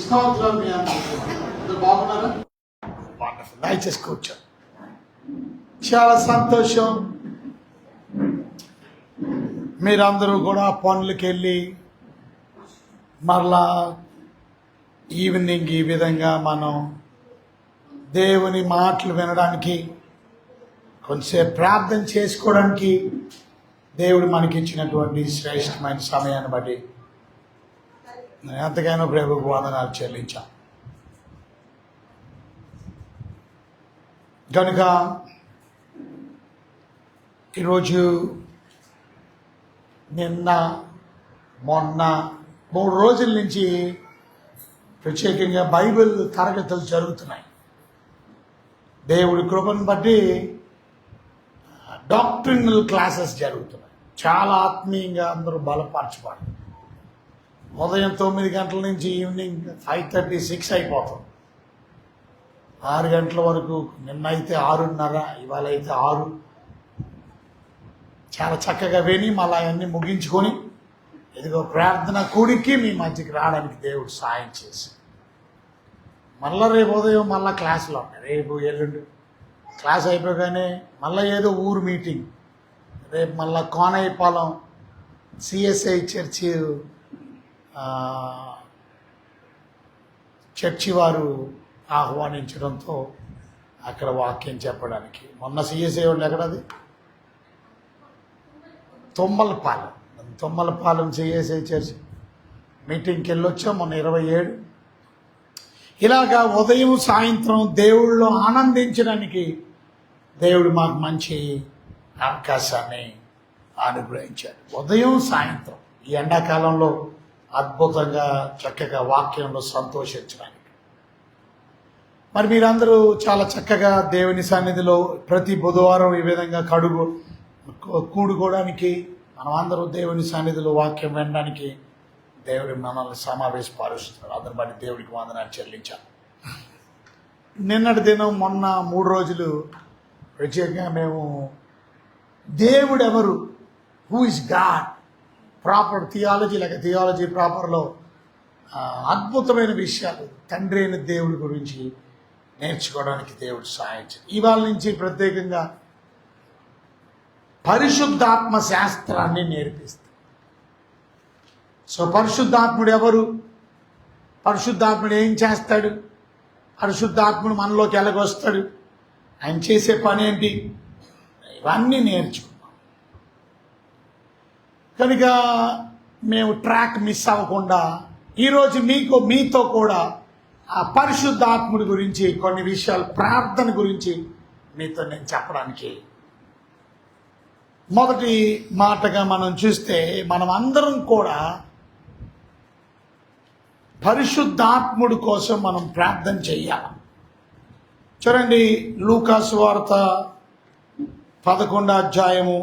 స్తోత్రం మీ అందరూ బాగున్నారా? దయచేసి కూర్చో. చాలా సంతోషం. మీరందరూ కూడా పనులకి వెళ్ళి మరలా ఈవినింగ్ ఈ విధంగా మనం దేవుని మాటలు వినడానికి, కొంచెంసేపు ప్రార్థన చేసుకోవడానికి దేవుడు మనకి ఇచ్చినటువంటి శ్రేష్టమైన సమయాన్ని బట్టి నేను ఎంతగానో ప్రభువుకు వందనాలు చెల్లించాం. కనుక ఈరోజు నిన్న మొన్న 3 రోజుల నుంచి ప్రత్యేకంగా బైబిల్ తరగతులు జరుగుతున్నాయి. దేవుడి కృపను బట్టి డాక్ట్రినల్ క్లాసెస్ జరుగుతున్నాయి. చాలా ఆత్మీయంగా అందరూ బలపరచబడి ఉదయం 9 గంటల నుంచి ఈవినింగ్ 5:30, 6 అయిపోతుంది. 6 గంటల వరకు. నిన్న అయితే 6:30, ఇవాళ అయితే 6. చాలా చక్కగా విని మళ్ళీ అవన్నీ ముగించుకొని ఇదిగో ప్రార్థన కూడికి మీ మధ్యకి రావడానికి దేవుడు సాయం చేసి మళ్ళీ రేపు ఉదయం మళ్ళీ క్లాసులో ఉన్నాయి. రేపు ఎల్లుండి క్లాస్ అయిపోగానే మళ్ళీ ఏదో ఊరు మీటింగ్. రేపు మళ్ళీ కోనయ్యపాలెం సిఎస్ఐ చర్చి వారు ఆహ్వానించడంతో అక్కడ వాక్యం చెప్పడానికి మొన్న సిఎస్ఐ వాళ్ళు ఎక్కడది తుమ్మలపాలెం సిఎస్ఐ చర్చి మీటింగ్కి వెళ్ళొచ్చాం మొన్న 27. ఇలాగా ఉదయం సాయంత్రం దేవుళ్ళో ఆనందించడానికి దేవుడు మాకు మంచి అవకాశాన్ని అనుగ్రహించాడు. ఉదయం సాయంత్రం ఈ ఎండాకాలంలో అద్భుతంగా చక్కగా వాక్యంలో సంతోషించడానికి. మరి మీరందరూ చాలా చక్కగా దేవుని సన్నిధిలో ప్రతి బుధవారం ఈ విధంగా కూడుకోవడానికి, మనం అందరూ దేవుని సన్నిధిలో వాక్యం వినడానికి దేవుడు మనల్ని సమావేశపరుస్తున్నాడు. అందరి బట్టి దేవుడికి వందనాలు చెల్లించాలి. నిన్నటి దినం మొన్న 3 రోజులు ప్రత్యేకంగా మేము దేవుడు ఎవరు, who is God, proper theology లేక థియాలజీ ప్రాపర్లో అద్భుతమైన విషయాలు తండ్రి అయిన దేవుడి గురించి నేర్చుకోవడానికి దేవుడు సహాయించాడు. ఇవాళ నుంచి ప్రత్యేకంగా పరిశుద్ధాత్మ శాస్త్రాన్ని నేర్పిస్తాడు. సో పరిశుద్ధాత్ముడు ఎవరు, పరిశుద్ధాత్ముడు ఏం చేస్తాడు, పరిశుద్ధాత్ముడు మనలోకి ఎలాగొస్తాడు, ఆయన చేసే పని ఏంటి, ఇవన్నీ నేర్చుకున్నాం. కనుక మేము ట్రాక్ మిస్ అవ్వకుండా ఈరోజు మీతో కూడా ఆ పరిశుద్ధాత్ముడి గురించి కొన్ని విషయాలు, ప్రార్థన గురించి మీతో నేను చెప్పడానికి మొదటి మాటగా మనం చూస్తే మనం అందరం కూడా పరిశుద్ధాత్ముడి కోసం మనం ప్రార్థన చెయ్యాలి. చూడండి, లూకాసు వార్త 11వ అధ్యాయము,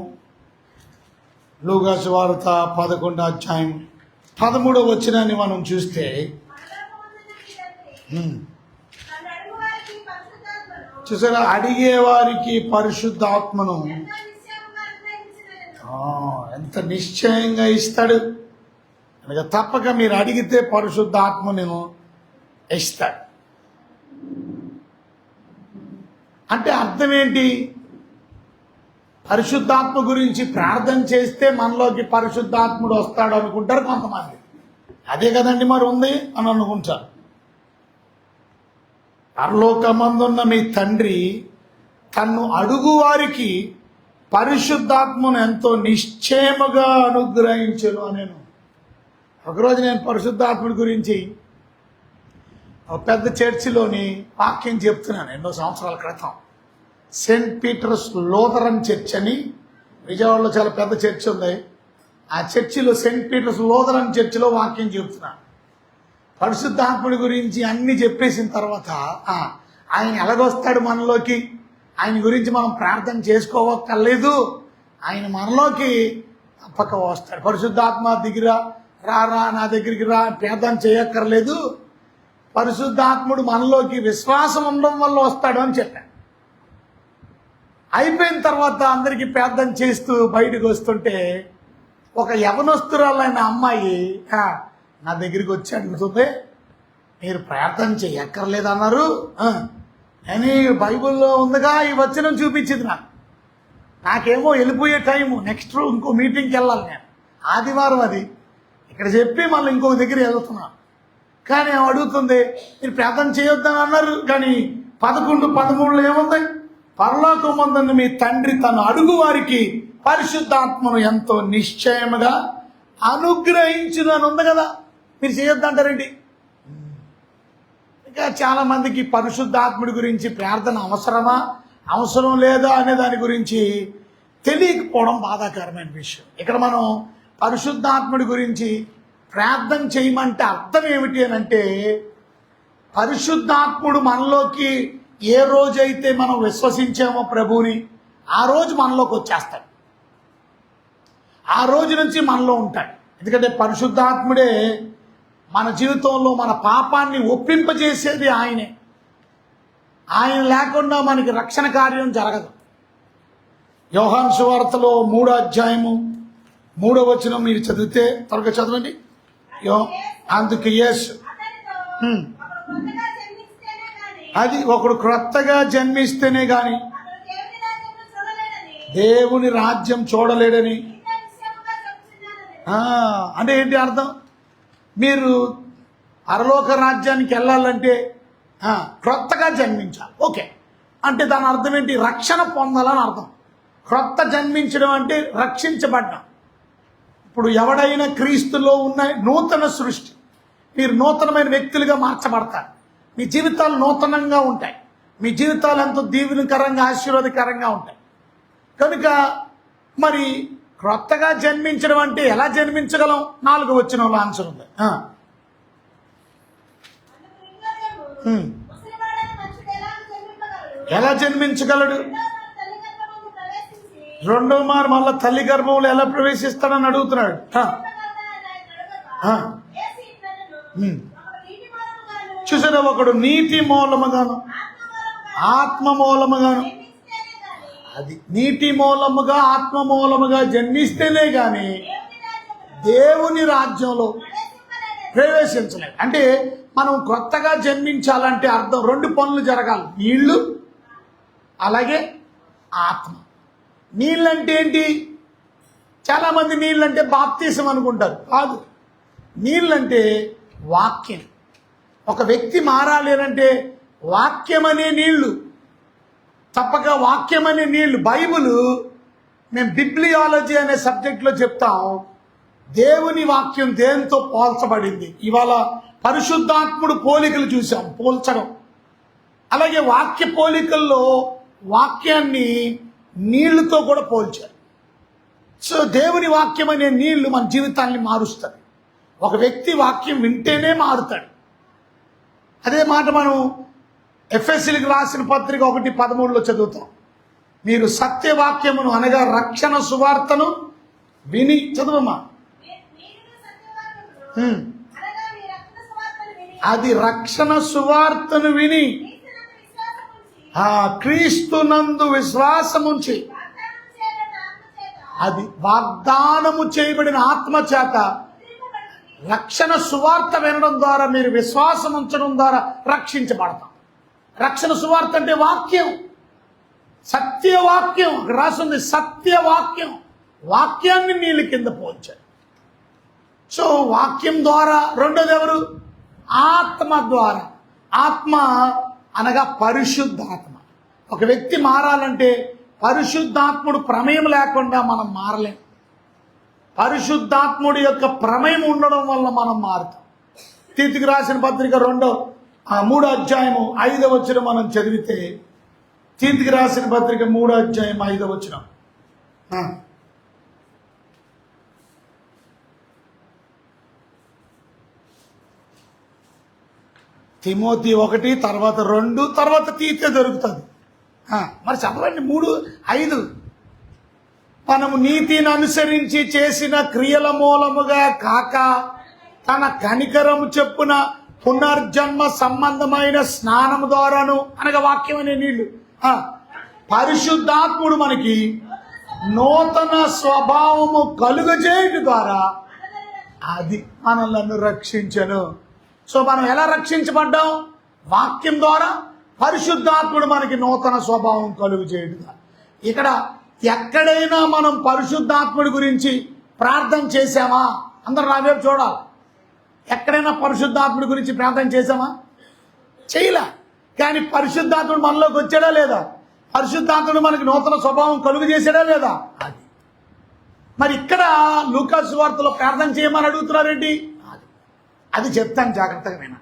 లూకాసు వార్త 11వ అధ్యాయం 13వ వచనాన్ని మనం చూస్తే, చూసారా, అడిగేవారికి పరిశుద్ధాత్మను ఎంత నిశ్చయంగా ఇస్తాడు. అనగా తప్పక మీరు అడిగితే పరిశుద్ధాత్మను ఇస్తాడు. అంటే అర్థం ఏంటి, పరిశుద్ధాత్మ గురించి ప్రార్థన చేస్తే మనలోకి పరిశుద్ధాత్ముడు వస్తాడు అనుకుంటారు కొంతమంది. అదే కదండి మరి ఉంది అని అనుకుంటారు. పరలోకమందున్న మీ తండ్రి తన్ను అడుగు వారికి పరిశుద్ధాత్మను ఎంతో నిశ్చయముగా అనుగ్రహించను అనేను. ఒకరోజు నేను పరిశుద్ధాత్ముడి గురించి ఒక పెద్ద చర్చిలోని వాక్యం చెప్తున్నాను. ఎన్నో సంవత్సరాల క్రితం సెయింట్ పీటర్స్ లూథరన్ చర్చ్ అని విజయవాడలో చాలా పెద్ద చర్చ్ ఉంది. ఆ చర్చిలో సెయింట్ పీటర్స్ లూథరన్ చర్చిలో వాక్యం చెప్తున్నాను. పరిశుద్ధాత్ముడి గురించి అన్ని చెప్పేసిన తర్వాత ఆయన ఎలాగొస్తాడు మనలోకి, ఆయన గురించి మనం ప్రార్థన చేసుకోవక్కర్లేదు, ఆయన మనలోకి తప్పక వస్తాడు. పరిశుద్ధాత్మ దిగిరా, రా నా దగ్గరికి రా, ప్రార్థన చేయక్కర్లేదు, పరిశుద్ధాత్ముడు మనలోకి విశ్వాసం ఉండడం వల్ల వస్తాడు అని చెప్పాను. అయిపోయిన తర్వాత అందరికీ ప్రార్థన చేస్తూ బయటకు వస్తుంటే ఒక యవనస్తురాలైన అమ్మాయి నా దగ్గరికి వచ్చి అడుగుతుంది, మీరు ప్రార్థన చేయక్కర్లేదన్నారు అని బైబిల్లో ఉందిగా ఈ వచనం చూపించింది. నాకేమో వెళ్ళిపోయే టైము, నెక్స్ట్ ఇంకో మీటింగ్కి వెళ్ళాలి నేను, ఆదివారం అది. ఇక్కడ చెప్పి మళ్ళీ ఇంకొక దగ్గర వెళ్తున్నాను. కానీ ఆమె అడుగుతుంది, మీరు ప్రార్థన చేయొద్దని అన్నారు, కానీ 11:13 ఏముంది? పరలోకమందున్న మీ తండ్రి తను అడుగు వారికి పరిశుద్ధాత్మను ఎంతో నిశ్చయముగా అనుగ్రహించును అని ఉంది కదా. మీరు చేయొద్దంటారేంటి? ఇంకా చాలా మందికి పరిశుద్ధాత్ముడి గురించి ప్రార్థన అవసరమా అవసరం లేదా అనే దాని గురించి తెలియకపోవడం బాధాకరమైన విషయం. ఇక్కడ మనం పరిశుద్ధాత్ముడి గురించి ప్రార్థన చేయమంటే అర్థం ఏమిటి అని అంటే, పరిశుద్ధాత్ముడు మనలోకి ఏ రోజైతే మనం విశ్వసించామో ప్రభువుని, ఆ రోజు మనలోకి వచ్చేస్తాడు. ఆ రోజు నుంచి మనలో ఉంటాడు. ఎందుకంటే పరిశుద్ధాత్ముడే మన జీవితంలో మన పాపాన్ని ఒప్పింపజేసేది ఆయనే. ఆయన లేకుండా మనకి రక్షణ కార్యం జరగదు. యోహాను సువార్తలో 3వ అధ్యాయము 3వ వచనం మీరు చదివితే త్వరగా చదవండి. అందుకు యేసు అది ఒకడు క్రొత్తగా జన్మిస్తేనే గాని దేవుని రాజ్యం చూడలేడని. అంటే ఏంటి అర్థం? మీరు పరలోక రాజ్యానికి వెళ్ళాలంటే క్రొత్తగా జన్మించాలి. ఓకే, అంటే దాని అర్థం ఏంటి? రక్షణ పొందాలని అర్థం. క్రొత్త జన్మించడం అంటే రక్షించబడ్డం. ఇప్పుడు ఎవడైనా క్రీస్తులో ఉన్న నూతన సృష్టి, మీరు నూతనమైన వ్యక్తులుగా మార్చబడతారు. మీ జీవితాలు నూతనంగా ఉంటాయి. మీ జీవితాలు ఎంతో దీవెనకరంగా ఆశీర్వాదకరంగా ఉంటాయి. కనుక మరి క్రొత్తగా జన్మించడం అంటే ఎలా జన్మించగలం? 4వ వచనంలో ఆన్సర్ ఉంది. ఎలా జన్మించగలడు? రెండో మారు మళ్ళా తల్లి గర్భంలో ఎలా ప్రవేశిస్తాడని అడుగుతున్నాడు. చూసారా, ఒకడు నీటి మూలముగాను ఆత్మ మూలముగాను, అది నీటి మూలముగా ఆత్మ మూలముగా జన్మిస్తేనే గాని దేవుని రాజ్యంలో ప్రవేశించలేదు. అంటే మనం కొత్తగా జన్మించాలంటే అర్థం 2 పనులు జరగాలి. నీళ్లు అలాగే ఆత్మ. నీళ్ళంటే ఏంటి? చాలా మంది నీళ్ళంటే బాప్తీసం అనుకుంటారు. కాదు, నీళ్ళంటే వాక్యం. ఒక వ్యక్తి మారాలి అంటే వాక్యం అనే నీళ్లు, తప్పక వాక్యం అనే నీళ్లు. బైబిల్ మేము బిబ్లియాలజీ అనే సబ్జెక్ట్లో చెప్తాం. దేవుని వాక్యం దేనితో పోల్చబడింది? ఇవాళ పరిశుద్ధాత్ముడు పోలికలు చూసాం, పోల్చడం. అలాగే వాక్య పోలికల్లో వాక్యాన్ని నీళ్లతో కూడా పోల్చారు. సో దేవుని వాక్యం అనే నీళ్లు మన జీవితాన్ని మారుస్తాయి. ఒక వ్యక్తి వాక్యం వింటేనే మారుతాడు. అదే మాట మనం ఎఫెసీయులకు రాసిన పత్రిక 1:13 చదువుతాం. మీరు సత్యవాక్యమును అనగా రక్షణ సువార్తను విని, చదువమ్మా. అది రక్షణ సువార్తను విని క్రీస్తునందు విశ్వాసముంచి, అది వాగ్దానము చేయబడిన ఆత్మ చేత రక్షణ సువార్త వినడం ద్వారా, మీరు విశ్వాసం ఉంచడం ద్వారా రక్షించబడతాం. రక్షణ సువార్త అంటే వాక్యం, సత్యవాక్యం. అక్కడ రాసింది సత్యవాక్యం. వాక్యాన్ని నీళ్ళ కింద పోల్చారు. సో వాక్యం ద్వారా. రెండోది ఎవరు? ఆత్మ ద్వారా. ఆత్మ అనగా పరిశుద్ధాత్మ. ఒక వ్యక్తి మారాలంటే పరిశుద్ధాత్ముడు ప్రమేయం లేకుండా మనం మారలేం. పరిశుద్ధాత్ముడి యొక్క ప్రమేయం ఉండడం వల్ల మనం మారుతాం. తీతుకు రాసిన పత్రిక 3వ అధ్యాయము 5వ వచనం మనం చదివితే, తీతుకు రాసిన పత్రిక 3వ అధ్యాయం 5వ వచనం. తిమోతి 1, తర్వాత 2, తర్వాత తీతే దొరుకుతుంది. మరి చదవండి 3:5. మనము నీతిని అనుసరించి చేసిన క్రియల మూలముగా కాక తన కనికరము చెప్పున పునర్జన్మ సంబంధమైన స్నానము ద్వారాను, అనగా వాక్యం అనే నీళ్లు, పరిశుద్ధాత్ముడు మనకి నూతన స్వభావము కలుగజేయడం ద్వారా అది మనలను రక్షించను. సో మనం ఎలా రక్షించబడ్డాం? వాక్యం ద్వారా. పరిశుద్ధాత్ముడు మనకి నూతన స్వభావం కలుగు చేయడం. ఇక్కడ ఎక్కడైనా మనం పరిశుద్ధాత్ముడి గురించి ప్రార్థన చేశామా? అందరూ నా వైపు చూడాలి. ఎక్కడైనా పరిశుద్ధాత్ముడి గురించి ప్రార్థన చేసామా? చేయలే. కానీ పరిశుద్ధాత్ముడు మనలోకి వచ్చాడా లేదా? పరిశుద్ధాత్ముడు మనకి నూతన స్వభావం కలుగు చేశాడా లేదా? అది మరి ఇక్కడ లూకా సువార్తలో ప్రార్థన చేయమని అడుగుతున్నారేంటి? అది చెప్తాను జాగ్రత్తగా. నేను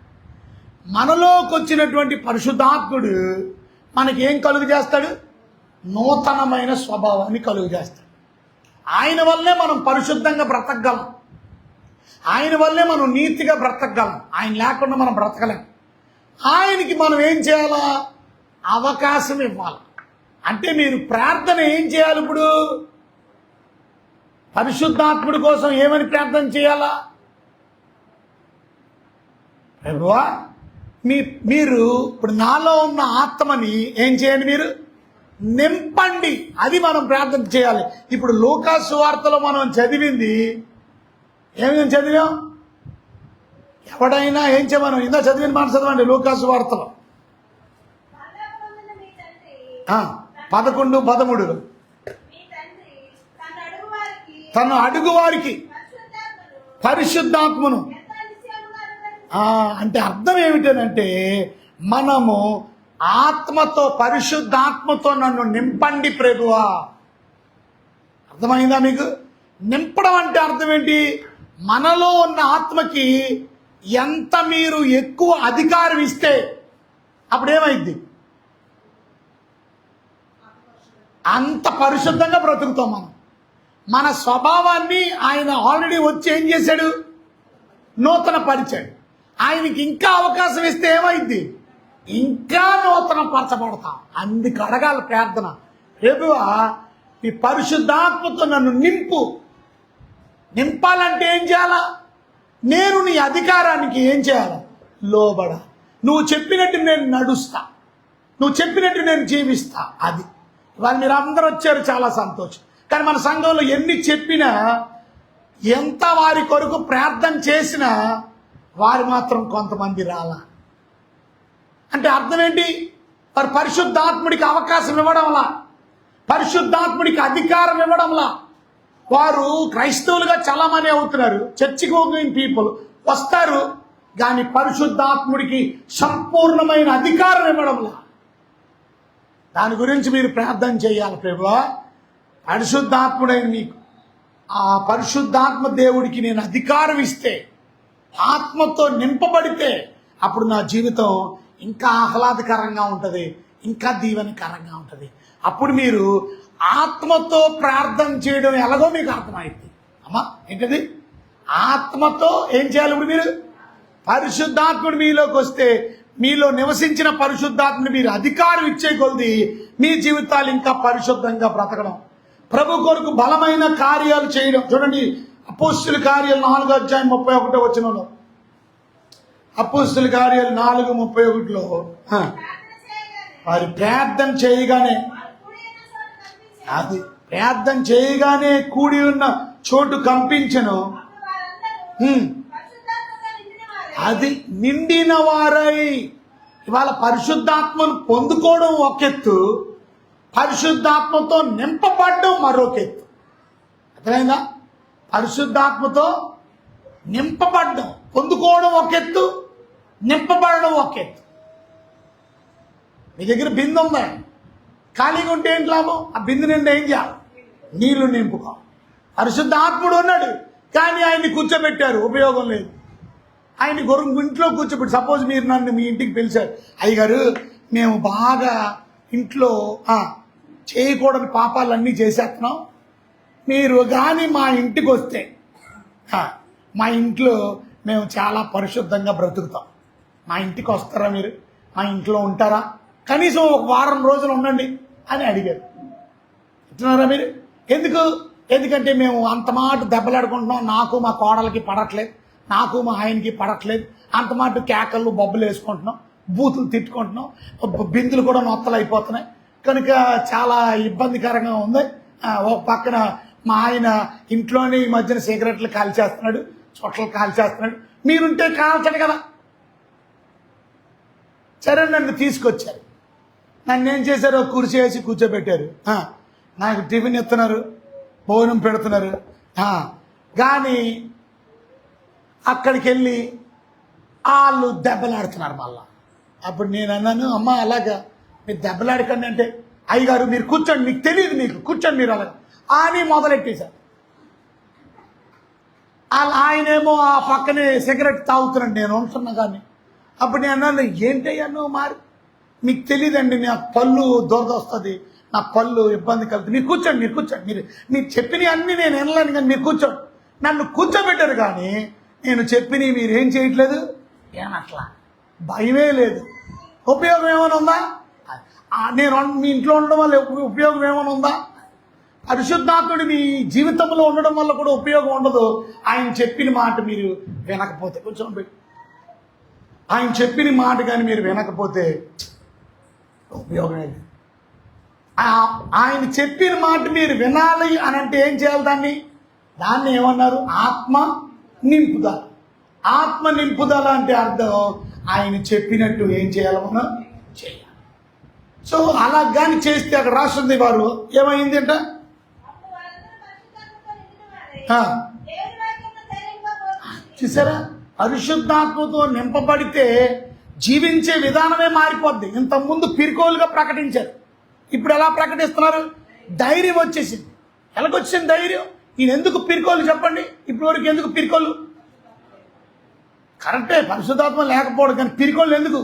మనలోకి వచ్చినటువంటి పరిశుద్ధాత్ముడు మనకి ఏం కలుగు చేస్తాడు? నూతనమైన స్వభావాన్ని కలుగు చేస్తాడు. ఆయన వల్లే మనం పరిశుద్ధంగా బ్రతకగలం. ఆయన వల్లే మనం నీతిగా బ్రతకగలం. ఆయన లేకుండా మనం బ్రతకలేం. ఆయనకి మనం ఏం చేయాలా? అవకాశం ఇవ్వాలి. అంటే మీరు ప్రార్థన ఏం చేయాలి? ఇప్పుడు పరిశుద్ధాత్ముడి కోసం ఏమని ప్రార్థన చేయాలా? ప్రభువా, మీరు ఇప్పుడు నాలో ఉన్న ఆత్మని ఏం చేయండి? మీరు నింపండి. అది మనం ప్రార్థన చేయాలి. ఇప్పుడు లూకా సువార్తలో మనం చదివింది ఏమేమి చదివాం? ఎవడైనా ఏం చేయమనం? ఇందా చదివిన మాట చదవండి. లూకా సువార్తలో 11:13 తను అడుగు వారికి పరిశుద్ధాత్మను. అంటే అర్థం ఏమిటంటే మనము ఆత్మతో, పరిశుద్ధాత్మతో నన్ను నింపండి ప్రభువా. అర్థమైందా మీకు? నింపడం అంటే అర్థం ఏంటి? మనలో ఉన్న ఆత్మకి ఎంత మీరు ఎక్కువ అధికారం ఇస్తే అప్పుడు ఏమైంది? అంత పరిశుద్ధంగా బ్రతుకుతాం మనం. మన స్వభావాన్ని ఆయన ఆల్రెడీ వచ్చి ఏం చేశాడు? నూతన పరిచాడు. ఆయనకి ఇంకా అవకాశం ఇస్తే ఏమైంది? ఇంకా నూతన పరచబడతాం. అందుకు అడగాలి ప్రార్థన, ప్రభువా ఈ పరిశుద్ధాత్మతో నన్ను నింపు. నింపాలంటే ఏం చేయాలా? నేను నీ అధికారానికి ఏం చేయాలి? లోబడ. నువ్వు చెప్పినట్టు నేను నడుస్తా, నువ్వు చెప్పినట్టు నేను జీవిస్తా. అది ఇవాళ మీరు అందరూ వచ్చారు, చాలా సంతోషం. కానీ మన సంఘంలో ఎన్ని చెప్పినా, ఎంత వారి కొరకు ప్రార్థన చేసినా వారు మాత్రం కొంతమంది రాలా. అంటే అర్థం ఏంటి? వారు పరిశుద్ధాత్ముడికి అవకాశం ఇవ్వడంలా, పరిశుద్ధాత్ముడికి అధికారం ఇవ్వడంలా వారు క్రైస్తవులుగా చలామణి అవుతున్నారు. చర్చికి పోయిన పీపుల్ వస్తారు, కానీ పరిశుద్ధాత్ముడికి సంపూర్ణమైన అధికారం ఇవ్వడంలా. దాని గురించి మీరు ప్రార్థన చేయాలి. ప్రభువా పరిశుద్ధాత్ముడైన మీకు, ఆ పరిశుద్ధాత్మ దేవుడికి నేను అధికారం ఇస్తే, ఆత్మతో నింపబడితే అప్పుడు నా జీవితం ఇంకా ఆహ్లాదకరంగా ఉంటుంది, ఇంకా దీవెనకరంగా ఉంటుంది. అప్పుడు మీరు ఆత్మతో ప్రార్థన చేయడం ఎలాగో మీకు అర్థమైంది. అమ్మా ఏంటది? ఆత్మతో ఏం చేయాలి? ఇప్పుడు మీరు పరిశుద్ధాత్ముడు మీలోకి వస్తే, మీలో నివసించిన పరిశుద్ధాత్మని మీరు అధికారం ఇచ్చే కొలది మీ జీవితాలు ఇంకా పరిశుద్ధంగా బ్రతకడం, ప్రభు కొరకు బలమైన కార్యాలు చేయడం. చూడండి అపోస్తుల కార్యాలు 4:31 అపోస్తుల కార్యాలు 4:31 వారి ప్రార్థన చేయగానే, అది ప్రార్థన చేయగానే కూడి ఉన్న చోటు కంపించెను. అది నిండిన వారై. ఇవాళ పరిశుద్ధాత్మను పొందుకోవడం ఒక ఎత్తు, పరిశుద్ధాత్మతో నింపబడడం మరొక ఎత్తు. అర్థమైందా? పరిశుద్ధాత్మతో నింపబడడం, పొందుకోవడం ఒక ఎత్తు, నింపబడడం ఒక ఎత్తు. మీ దగ్గర బిందె ఉందా? ఖాళీగా ఉంటే ఏంటి లాభం? ఆ బిందె నిండా ఏం చేయాలి? నీళ్లు నింపుకో. పరిశుద్ధాత్ముడు ఉన్నాడు, కానీ ఆయన్ని కూర్చోబెట్టారు, ఉపయోగం లేదు. ఆయన ఇంట్లో కూర్చోబెట్టి, సపోజ్ మీరు నన్ను మీ ఇంటికి పిలిచారు, అయ్యగారు మేము బాగా ఇంట్లో చేయకూడని పాపాలన్నీ చేసేస్తున్నాం, మీరు కానీ మా ఇంటికి వస్తే మా ఇంట్లో మేము చాలా పరిశుద్ధంగా బ్రతుకుతాం, మా ఇంటికి వస్తారా? మీరు మా ఇంట్లో ఉంటారా? కనీసం ఒక వారం రోజులు ఉండండి అని అడిగారు. ఇస్తున్నారా మీరు? ఎందుకంటే మేము అంత మాట దెబ్బలాడుకుంటున్నాం, నాకు మా కోడలకి పడట్లేదు, నాకు మా ఆయనకి పడట్లేదు, అంత మాట కేకలు బొబ్బలు వేసుకుంటున్నాం, బూతులు తిట్టుకుంటున్నాం, బిందులు కూడా నొత్తలు అయిపోతున్నాయి, కనుక చాలా ఇబ్బందికరంగా ఉంది. ఒక పక్కన మా ఆయన ఇంట్లోనే ఈ మధ్యన సిగరెట్లు కాల్చేస్తున్నాడు, చొట్టలు కాల్చేస్తున్నాడు, మీరుంటే కాల్చడు కదా. సరే నన్ను తీసుకొచ్చారు, నన్ను ఏం చేశారో కుర్చీ వేసి కూర్చోబెట్టారు, నాకు టిఫిన్ ఇస్తున్నారు, భోజనం పెడుతున్నారు. కానీ అక్కడికి వెళ్ళి వాళ్ళు దెబ్బలాడుతున్నారు మళ్ళా. అప్పుడు నేను అన్నాను, అమ్మ అలాగా మీరు దెబ్బలాడకండి అంటే, అయ్యగారు మీరు కూర్చోండి, మీకు తెలియదు, మీకు కూర్చోండి మీరు అలాగా అని మొదలెట్టేశారు. ఆయనేమో ఆ పక్కనే సిగరెట్ తాగుతున్నాడు, నేను ఉంటున్నా. కానీ అప్పుడు నేను అన్నాను, ఏంటయ్యా నువ్వు మారి, మీకు తెలియదండి, నాకు పళ్ళు దురద వస్తుంది, నా పళ్ళు ఇబ్బంది కలుగుతుంది, మీరు కూర్చోండి, మీరు కూర్చోండి, మీరు చెప్పినవి అన్నీ నేను వినలేను, కానీ మీరు కూర్చోండి. నన్ను కూర్చోబెట్టారు కానీ నేను చెప్పినవి మీరు ఏం చేయట్లేదు, ఏమట్లా భయమే లేదు. ఉపయోగం ఏమైనా ఉందా? నేను మీ ఇంట్లో ఉండడం వల్ల ఉపయోగం ఏమైనా ఉందా? పరిశుద్ధాత్ముడు మీ జీవితంలో ఉండడం వల్ల కూడా ఉపయోగం ఉండదు. ఆయన చెప్పిన మాట మీరు వినకపోతే, కొంచెం పెట్టి, ఆయన చెప్పిన మాట కానీ మీరు వినకపోతే ఉపయోగమే లేదు. ఆయన చెప్పిన మాట మీరు వినాలి అని అంటే ఏం చేయాలి? దాన్ని ఏమన్నారు? ఆత్మ నింపుదల. ఆత్మ నింపుదల అంటే అర్థం ఆయన చెప్పినట్టు ఏం చేయాలన్నా చేయాలి. సో అలా కానీ చేస్తే అక్కడ రాస్తుంది, వారు ఏమైంది అంట, చూసారా, పరిశుద్ధాత్మతో నింపబడితే జీవించే విధానమే మారిపోద్ది. ఇంతకుముందు పిరికోలుగా ప్రకటించారు, ఇప్పుడు ఎలా ప్రకటిస్తున్నారు? ధైర్యం వచ్చేసింది. ఎలాగొచ్చింది ధైర్యం? ఈయన ఎందుకు పిరికోలు చెప్పండి? ఇప్పటి వరకు ఎందుకు పిరికోలు? కరెక్టే, పరిశుద్ధాత్మ లేకపోవడం, కానీ పిరికోళ్ళు ఎందుకు?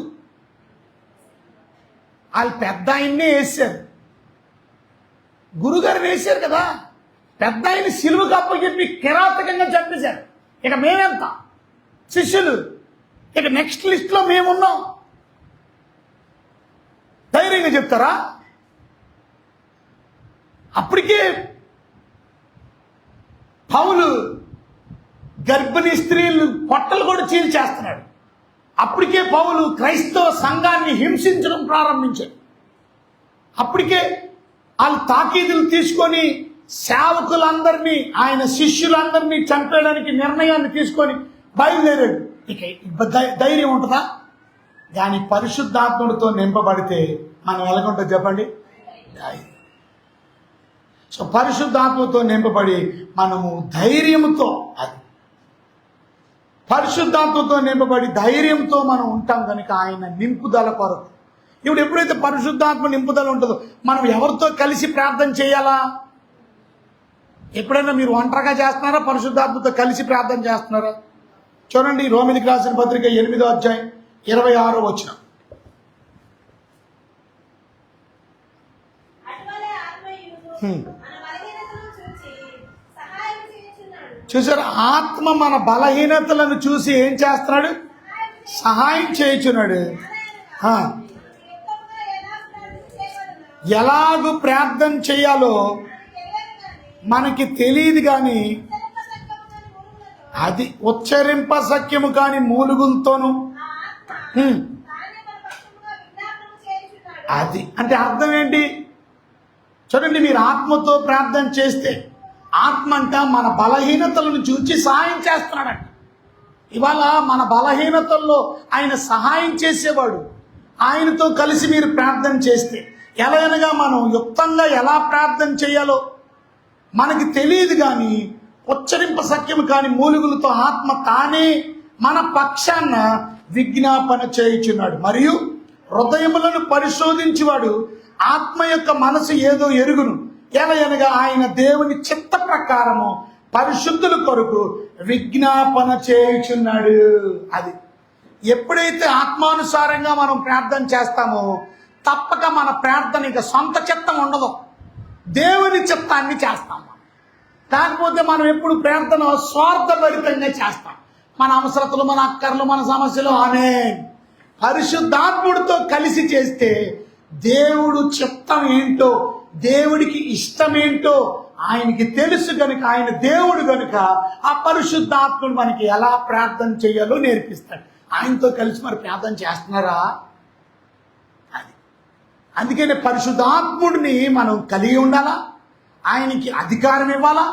వాళ్ళు పెద్ద ఆయన్నే వేసారు, గురుగారిని వేసారు కదా, పెద్ద ఆయన సిలువకు అప్పచెప్పి కిరాతకంగా చంపేశారు. ఇక మేమెంత శిష్యులు, ఇక నెక్స్ట్ లిస్ట్లో మేమున్నాం. ధైర్యంగా చెప్తారా? అప్పటికే పౌలు గర్భిణీ స్త్రీలు పొట్టలు కూడా చీల్చేస్తున్నాడు. అప్పటికే పౌలు క్రైస్తవ సంఘాన్ని హింసించడం ప్రారంభించాడు. అప్పటికే వాళ్ళు తాకీదులు తీసుకొని సేవకులందరినీ, ఆయన శిష్యులందరినీ చంపేయడానికి నిర్ణయాన్ని తీసుకొని బయలుదేరాడు. ఇక ధైర్యం ఉంటుందా? దాని పరిశుద్ధాత్ముడితో నింపబడితే మనం ఎలాగుంటుంది చెప్పండి? ధైర్యం. సో పరిశుద్ధాత్మతో నింపబడి మనము ధైర్యంతో, అది పరిశుద్ధాత్మతో నింపబడి ధైర్యంతో మనం ఉంటాం కనుక ఆయన నింపుదల కొరకు. ఇప్పుడు ఎప్పుడైతే పరిశుద్ధాత్మ నింపుదల ఉంటుందో మనం ఎవరితో కలిసి ప్రార్థన చేయాలా? ఎప్పుడైనా మీరు ఒంటరిగా చేస్తున్నారా, పరిశుద్ధాత్మతో కలిసి ప్రార్థన చేస్తున్నారా? చూడండి, రోమిలికి రాసిన పత్రిక 8వ అధ్యాయం 26వ వచనం. చూసారు, ఆత్మ మన బలహీనతలను చూసి ఏం చేస్తున్నాడు? సహాయం చేయుచున్నాడు. ఎలాగూ ప్రార్థన చేయాలో మనకి తెలియదు, కానీ అది ఉచ్చరింప సఖ్యము కాని మూలుగులతోను. అది అంటే అర్థం ఏంటి? చూడండి, మీరు ఆత్మతో ప్రార్థన చేస్తే, ఆత్మ అంట మన బలహీనతలను చూచి సహాయం చేస్తున్నాడంట. ఇవాళ మన బలహీనతల్లో ఆయన సహాయం చేసేవాడు. ఆయనతో కలిసి మీరు ప్రార్థన చేస్తే, ఎలాగనగా మనం యుక్తంగా ఎలా ప్రార్థన చేయాలో మనకి తెలియదు, కానీ ఉచ్చరింప సఖ్యము కాని మూలుగులతో ఆత్మ తానే మన పక్షాన విజ్ఞాపన చేయుచున్నాడు. మరియు హృదయములను పరిశోధించువాడు ఆత్మ యొక్క మనసు ఏదో ఎరుగును. ఎలాగనగా ఆయన దేవుని చిత్త ప్రకారము పరిశుద్ధుల కొరకు విజ్ఞాపన చేయుచున్నాడు. అది ఎప్పుడైతే ఆత్మానుసారంగా మనం ప్రార్థన చేస్తామో తప్పక మన ప్రార్థన ఇక సొంత చిత్తం ఉండదు, దేవుని చిత్తాన్ని చేస్తాం. కాకపోతే మనం ఎప్పుడు ప్రార్థన స్వార్థభరితంగా చేస్తాం. మన అవసరతలు, మన అక్కర్లు, మన సమస్యలు, ఆమేన్. పరిశుద్ధాత్ముడితో కలిసి చేస్తే దేవుడు చిత్తం ఏంటో, దేవుడికి ఇష్టమేంటో ఆయనకి తెలుసు కనుక, ఆయన దేవుడు కనుక ఆ పరిశుద్ధాత్ముడు మనకి ఎలా ప్రార్థన చేయాలో నేర్పిస్తాడు. ఆయనతో కలిసి మరి ప్రార్థన చేస్తున్నారా? అది అందుకనే పరిశుద్ధాత్ముడిని మనం కలిగి ఉండాలా, ఆయనకి అధికారం ఇవ్వాలా,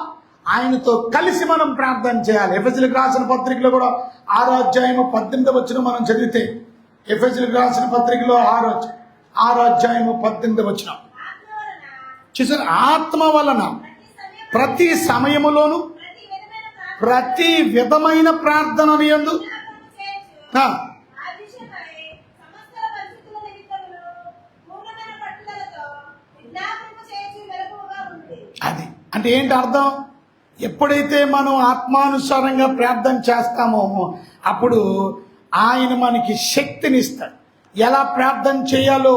ఆయనతో కలిసి మనం ప్రార్థన చేయాలి. ఎఫెసీయులకు రాసిన పత్రికలో కూడా 6వ అధ్యాయము 18వ వచనం మనం చదివితే, ఎఫెసీయులకు రాసిన పత్రికలో 6వ అధ్యాయము 18వ వచనం చూసారు, ఆత్మ వలన ప్రతి సమయములోను ప్రతి విధమైన ప్రార్థన యందు అది అంటే ఏంటి అర్థం? ఎప్పుడైతే మనం ఆత్మానుసారంగా ప్రార్థన చేస్తామో అప్పుడు ఆయన మనకి శక్తిని ఇస్తాడు. ఎలా ప్రార్థన చేయాలో,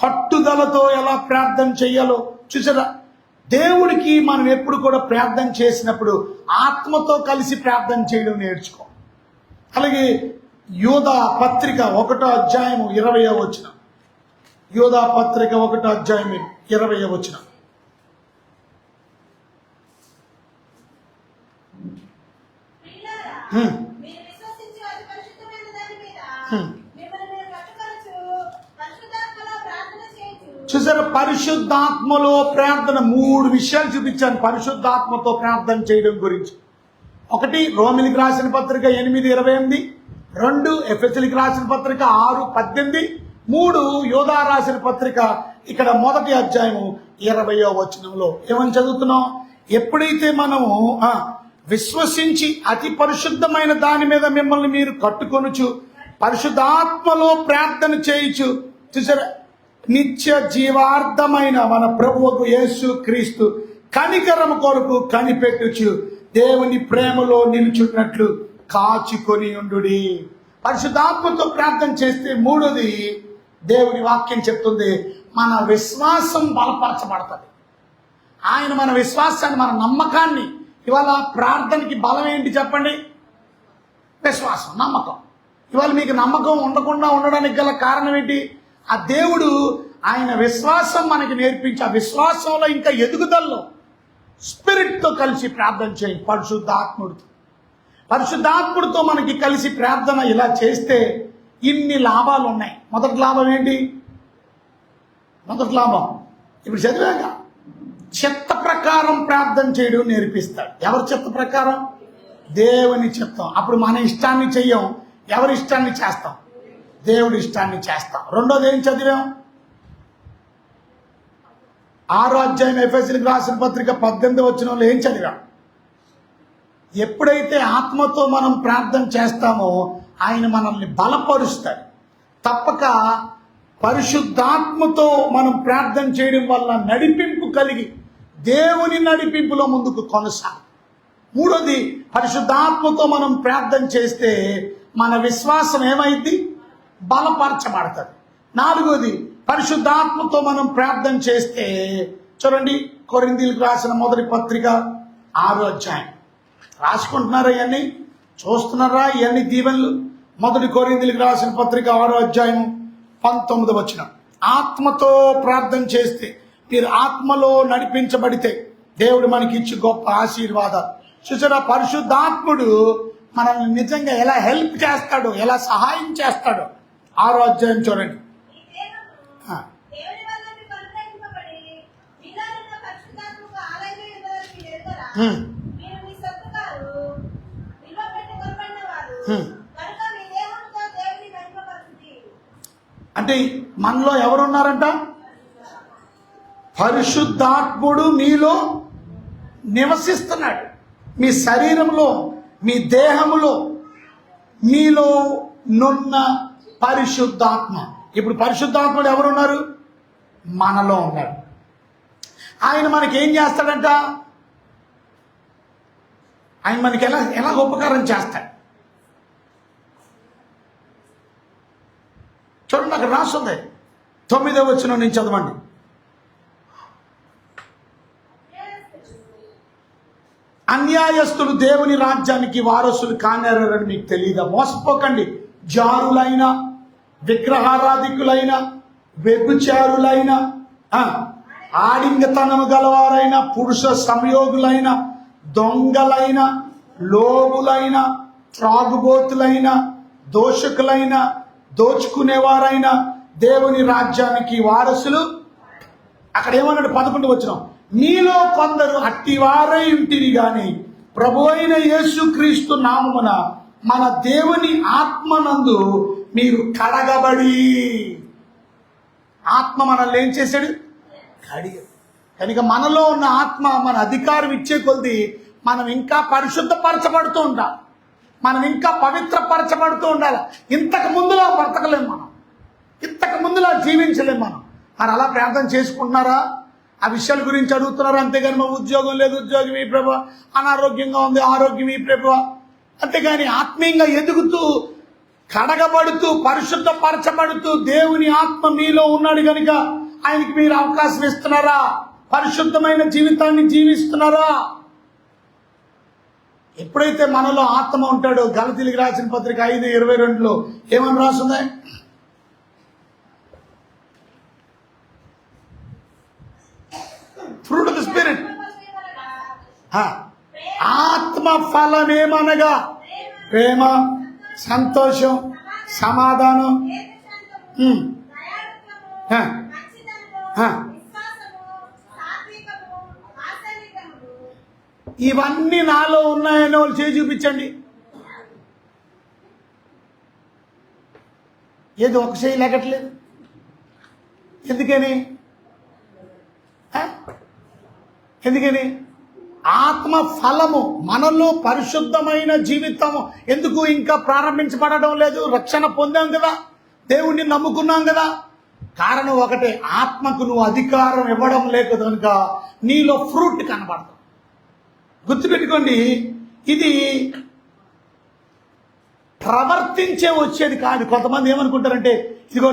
పట్టుదలతో ఎలా ప్రార్థన చేయాలో చూసారా? దేవుడికి మనం ఎప్పుడు కూడా ప్రార్థన చేసినప్పుడు ఆత్మతో కలిసి ప్రార్థన చేయడం నేర్చుకో. అలాగే యోధా పత్రిక 1వ అధ్యాయము 20వ వచనం. యోధా పత్రిక 1వ అధ్యాయం 20వ వచనం. చూసారా? పరిశుద్ధాత్మలో ప్రార్థన 3 విషయాలు చూపించాను పరిశుద్ధాత్మతో ప్రార్థన చేయడం గురించి. 1 రోమిలికి రాసిన పత్రిక 8:28, 2 ఎఫెసీయులకు రాసిన పత్రిక 6:18, 3 యోధా రాసిన పత్రిక ఇక్కడ 1వ అధ్యాయము 20వ వచనంలో ఏమని చదువుతున్నాం? ఎప్పుడైతే మనము విశ్వసించి అతి పరిశుద్ధమైన దాని మీద మిమ్మల్ని మీరు కట్టుకొనుచు పరిశుద్ధాత్మలో ప్రార్థన చేయుచు చూసారా? నిత్య జీవార్థమైన మన ప్రభువుకు యేసు క్రీస్తు కనికరము కొరకు కనిపెట్టుచు దేవుని ప్రేమలో నిలుచున్నట్లు కాచుకొని ఉండుడి. పరిశుద్ధాత్మతో ప్రార్థన చేస్తే 3వది దేవుని వాక్యం చెప్తుంది, మన విశ్వాసం బలపరచబడుతుంది. ఆయన మన విశ్వాసాన్ని, మన నమ్మకాన్ని, ఇవాళ ప్రార్థనకి బలం ఏంటి చెప్పండి? విశ్వాసం, నమ్మకం. ఇవాళ మీకు నమ్మకం ఉండకుండా ఉండడానికి గల కారణం ఏంటి? ఆ దేవుడు ఆయన విశ్వాసం మనకి నేర్పించి ఆ విశ్వాసంలో ఇంకా ఎదుగుదలలో స్పిరిట్తో కలిసి ప్రార్థన చేయండి. పరిశుద్ధాత్ముడితో మనకి కలిసి ప్రార్థన ఇలా చేస్తే ఇన్ని లాభాలు ఉన్నాయి. మొదటి లాభం ఏంటి? మొదటి లాభం ఇప్పుడు చదివాక చిత్త ప్రకారం ప్రార్థన చేయడం నేర్పిస్తాడు. ఎవరి చిత్త ప్రకారం? దేవుని చిత్తం. అప్పుడు మన ఇష్టాన్ని చెయ్యం, ఎవరి ఇష్టాన్ని చేస్తాం? దేవుడి ఇష్టాన్ని చేస్తాం. రెండోది ఏం చదివాం? 6వ అధ్యాయం ఎఫెసీయులకు రాసిన పత్రిక 18వ వచనంలో ఏం చదివాం? ఎప్పుడైతే ఆత్మతో మనం ప్రార్థన చేస్తామో ఆయన మనల్ని బలపరుస్తాడు. తప్పక పరిశుద్ధాత్మతో మనం ప్రార్థన చేయడం వల్ల నడిపింపు కలిగి దేవుని నడిపింపులో ముందుకు కొనసాగు. 3వది పరిశుద్ధాత్మతో మనం ప్రార్థన చేస్తే మన విశ్వాసం ఏమైంది? బలపరచబడుతుంది. 4వది పరిశుద్ధాత్మతో మనం ప్రార్థన చేస్తే చూడండి, కొరింథీయులకు రాసిన మొదటి పత్రిక 6వ అధ్యాయం. రాసుకుంటున్నారా? ఇవన్నీ చూస్తున్నారా? ఇవన్నీ దీవెనలు. 1 కొరింథీయులకు రాసిన పత్రిక 6వ అధ్యాయం 19వ వచనం. ఆత్మతో ప్రార్థన చేస్తే, మీరు ఆత్మలో నడిపించబడితే దేవుడు మనకి ఇచ్చి గొప్ప ఆశీర్వాదాలు. చూసారా? పరిశుద్ధాత్ముడు మనల్ని నిజంగా ఎలా హెల్ప్ చేస్తాడో, ఎలా సహాయం చేస్తాడో 6వ అధ్యాయం చూడండి. అంటే మనలో ఎవరున్నారంట? పరిశుద్ధాత్ముడు మీలో నివసిస్తున్నాడు. మీ శరీరంలో, మీ దేహములో, మీలో నున్న పరిశుద్ధాత్మ. ఇప్పుడు పరిశుద్ధాత్ముడు ఎవరున్నారు? మనలో ఉన్నాడు. ఆయన మనకి ఏం చేస్తాడంట? ఆయన మనకి ఎలా ఉపకారం చేస్తాడు చూడండి. అక్కడ రాస్తుంది 9వ వచనం నుంచి చదవండి. అన్యాయస్తులు దేవుని రాజ్యానికి వారసులు కానేరని మీకు తెలియదా? మోసపోకండి. జారులైన, విగ్రహారాధికులైన, వ్యభిచారులైన, ఆడింగతనము గలవారైన, పురుష సంయోగులైన, దొంగలైన, లోబులైన, త్రాగుబోతులైన, దోషకులైన, దోచుకునేవారైన దేవుని రాజ్యానికి వారసులు. అక్కడ ఏమన్నాడు? 11వ వచనం. మీలో కొందరు అట్టివారై ఉంటిరి గాని ప్రభువైన యేసుక్రీస్తు నామమున మన దేవుని ఆత్మనందు మీరు కడగబడి. ఆత్మ మనల్ని ఏం చేశాడు? కడిగాడు. కనుక మనలో ఉన్న ఆత్మ మన అధికారం ఇచ్చే కొద్ది మనం ఇంకా పరిశుద్ధపరచబడుతూ ఉండాలి, మనం ఇంకా పవిత్రపరచబడుతూ ఉండాలి. ఇంతకు ముందులా బ్రతకలేం మనం, ఇంతకు ముందులా జీవించలేం మనం. మరి అలా ప్రార్థన చేసుకుంటున్నారా? ఆ విషయాల గురించి అడుగుతున్నారు. అంతేగాని మా ఉద్యోగం లేదు, ఉద్యోగం ఈ ప్రభు, అనారోగ్యంగా ఉంది, ఆరోగ్యం ఈ ప్రభు. అంతేగాని ఆత్మీయంగా ఎదుగుతూ, కడగబడుతూ, పరిశుద్ధపరచబడుతూ దేవుని ఆత్మ మీలో ఉన్నాడు కనుక ఆయనకి మీరు అవకాశం ఇస్తున్నారా? పరిశుద్ధమైన జీవితాన్ని జీవిస్తున్నారా? ఎప్పుడైతే మనలో ఆత్మ ఉంటాడో, గలతీయులకు రాసిన పత్రిక 5:22 ఏమని రాస్తుంది? ఫ్రూట్ ఆఫ్ ద స్పిరిట్, ఆత్మ ఫలమేమనగా ప్రేమ, సంతోషం, సమాధానం, ఇవన్నీ నాలో ఉన్నాయని వాళ్ళు చేసి చూపించండి. ఏదో ఒక చేయి లెక్కట్లేదు. ఎందుకని? ఆత్మ ఫలము మనలో పరిశుద్ధమైన జీవితము ఎందుకు ఇంకా ప్రారంభించబడడం లేదు? రక్షణ పొందాం కదా, దేవుణ్ణి నమ్ముకున్నాం కదా. కారణం ఒకటే, ఆత్మకు నువ్వు అధికారం ఇవ్వడం లేదు కనుక నీలో ఫ్రూట్ కనబడదు. గుర్తుపెట్టుకోండి, ఇది ప్రవర్తించే వచ్చేది కాదు. కొంతమంది ఏమనుకుంటారంటే, ఇదిగో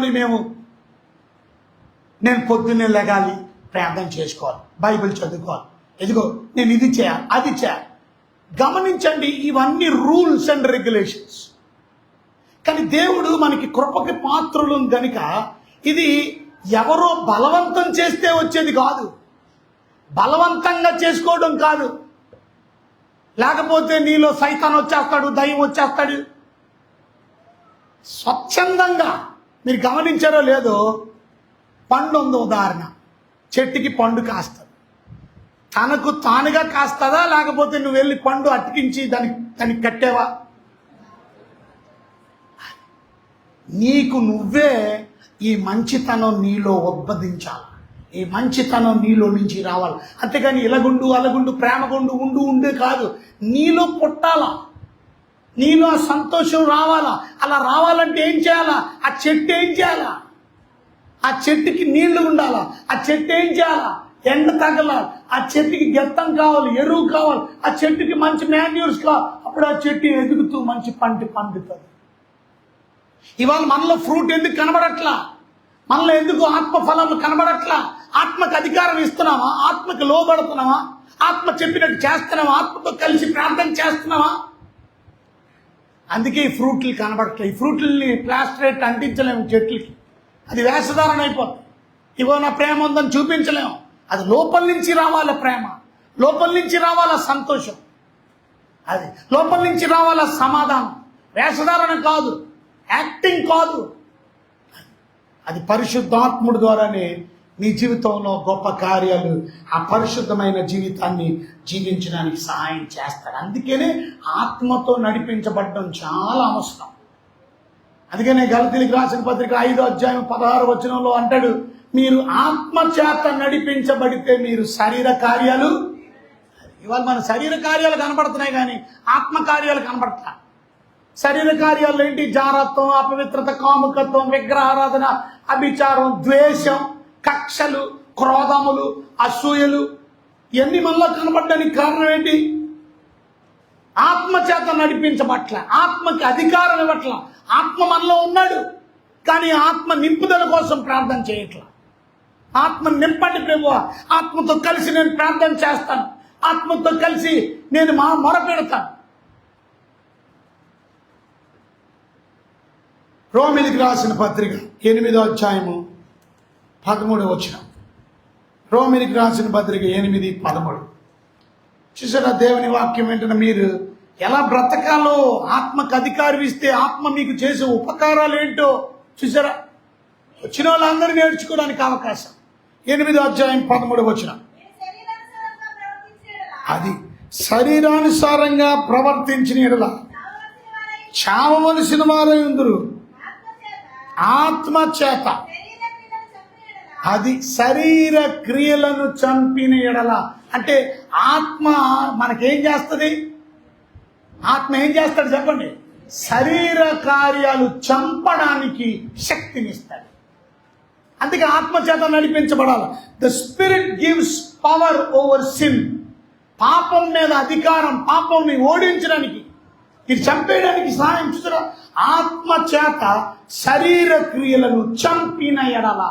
నేను పొద్దున్నే లెగాలి, ప్రార్థన చేసుకోవాలి, బైబిల్ చదువుకోవాలి, ఇదిగో నేను ఇది చేయాలి, అది చేయాలి. గమనించండి, ఇవన్నీ రూల్స్ అండ్ రెగ్యులేషన్స్. కానీ దేవుడు మనకి కృపకి పాత్రులు కనుక ఇది ఎవరో బలవంతం చేస్తే వచ్చేది కాదు, బలవంతంగా చేసుకోవడం కాదు. లేకపోతే నీలో సైతాన్ వచ్చేస్తాడు, దయ్యం వచ్చేస్తాడు. స్వచ్ఛందంగా. మీరు గమనించారో లేదో, పండు ఉంది ఉదాహరణ, చెట్టుకి పండు కాస్తుంది. తనకు తానుగా కాస్తుందా, లేకపోతే నువ్వు వెళ్ళి పండు అతికించి దానికి కట్టేవా? నీకు నువ్వే ఈ మంచితనం నీలో ఉద్భవించాలి, ఈ మంచితనం నీలో నుంచి రావాలి. అంతేగాని ఇలగుండు అలగుండు ప్రేమగుండు ఉండే కాదు, నీలో పుట్టాలా, నీలో సంతోషం రావాలా. అలా రావాలంటే ఏం చేయాలా? ఆ చెట్టు ఏం చేయాలా? ఆ చెట్టుకి నీళ్లు ఉండాలా, ఆ చెట్టు ఏం చేయాలా? ఎండ తగలాలి, ఆ చెట్టుకి గెత్తం కావాలి, ఎరువు కావాలి, ఆ చెట్టుకి మంచి మాన్యూర్స్ కావాలి. అప్పుడు ఆ చెట్టు ఎదుగుతూ మంచి పండుతుంది. ఇవాళ మనలో ఫ్రూట్ ఎందుకు కనబడట్లా? మనలో ఎందుకు ఆత్మ ఫలాలు కనబడట్లా? ఆత్మకు అధికారం ఇస్తున్నావా? ఆత్మకు లోబడుతున్నావా? ఆత్మ చెప్పినట్టు చేస్తున్నావా? ఆత్మతో కలిసి ప్రార్థన చేస్తున్నావా? అందుకే ఈ ఫ్రూట్లు కనబడట్లేదు. ఈ ఫ్రూట్లని ప్లాస్టరేట్ అంటించలేము చెట్లకి, అది వేషధారణ అయిపోతుంది. ఇగో నా ప్రేమ ఉందని చూపించలేము. అది లోపల నుంచి రావాల ప్రేమ, లోపల నుంచి రావాల సంతోషం, అది లోపల నుంచి రావాల సమాధానం. వేషధారణ కాదు, యాక్టింగ్ కాదు. అది పరిశుద్ధాత్ముడి ద్వారానే నీ జీవితంలో గొప్ప కార్యాలు, ఆ పరిశుద్ధమైన జీవితాన్ని జీవించడానికి సహాయం చేస్తాడు. అందుకనే ఆత్మతో నడిపించబడడం చాలా అవసరం. అందుకనే గలతీయులకు రాసిన పత్రిక 5:16 అంటాడు, మీరు ఆత్మ చేత నడిపించబడితే మీరు శరీర కార్యాలు. ఇవాళ మన శరీర కార్యాలు కనబడుతున్నాయి కానీ ఆత్మ కార్యాలు కనబడతా. శరీర కార్యాలు ఏంటి? జారత్వం, అపవిత్రత, కాముకత్వం, విగ్రహారాధన, అభిచారం, ద్వేషం, కక్షలు, క్రోధములు, అసూయలు, ఇవన్నీ మనలో కనబడడానికి కారణం ఏంటి? ఆత్మ చేత నడిపించబట్ల, ఆత్మకి అధికారం ఇవ్వట్ల. ఆత్మ మనలో ఉన్నాడు కానీ ఆత్మ నింపుదల కోసం ప్రార్థన చేయట్లా. ఆత్మ నింపండి ప్రభువా, ఆత్మతో కలిసి నేను ప్రార్థన చేస్తాను, ఆత్మతో కలిసి నేను మొరపెడతాను. రోమిలికి రాసిన పత్రిక 8:13 రోమిలికి రాసిన పత్రిక 8:13. చూసారా దేవుని వాక్యం ఏంటంటే, మీరు ఎలా బ్రతకాలో ఆత్మకు అధికారం ఇస్తే ఆత్మ మీకు చేసే ఉపకారాలు ఏంటో చూసారా. వచ్చిన వాళ్ళందరూ నేర్చుకోవడానికి అవకాశం. 8:13. అది శరీరానుసారంగా ప్రవర్తించిన ఎడల చావవలసిన వారై ఉందురు, ఆత్మ చేత. అది శరీర క్రియలను చంపిన ఎడల, అంటే ఆత్మ మనకేం చేస్తుంది? ఆత్మ ఏం చేస్తాడు చెప్పండి? శరీర కార్యాలు చంపడానికి శక్తినిస్తాడు. అందుకే ఆత్మ చేత నడిపించబడాలి. The spirit gives power over sin. పాపం మీద అధికారం, పాపంని ఓడించడానికి, ఇది చంపేయడానికి సహాయం చూసారా? ఆత్మ చేత శరీర క్రియలను చంపిన ఎడల,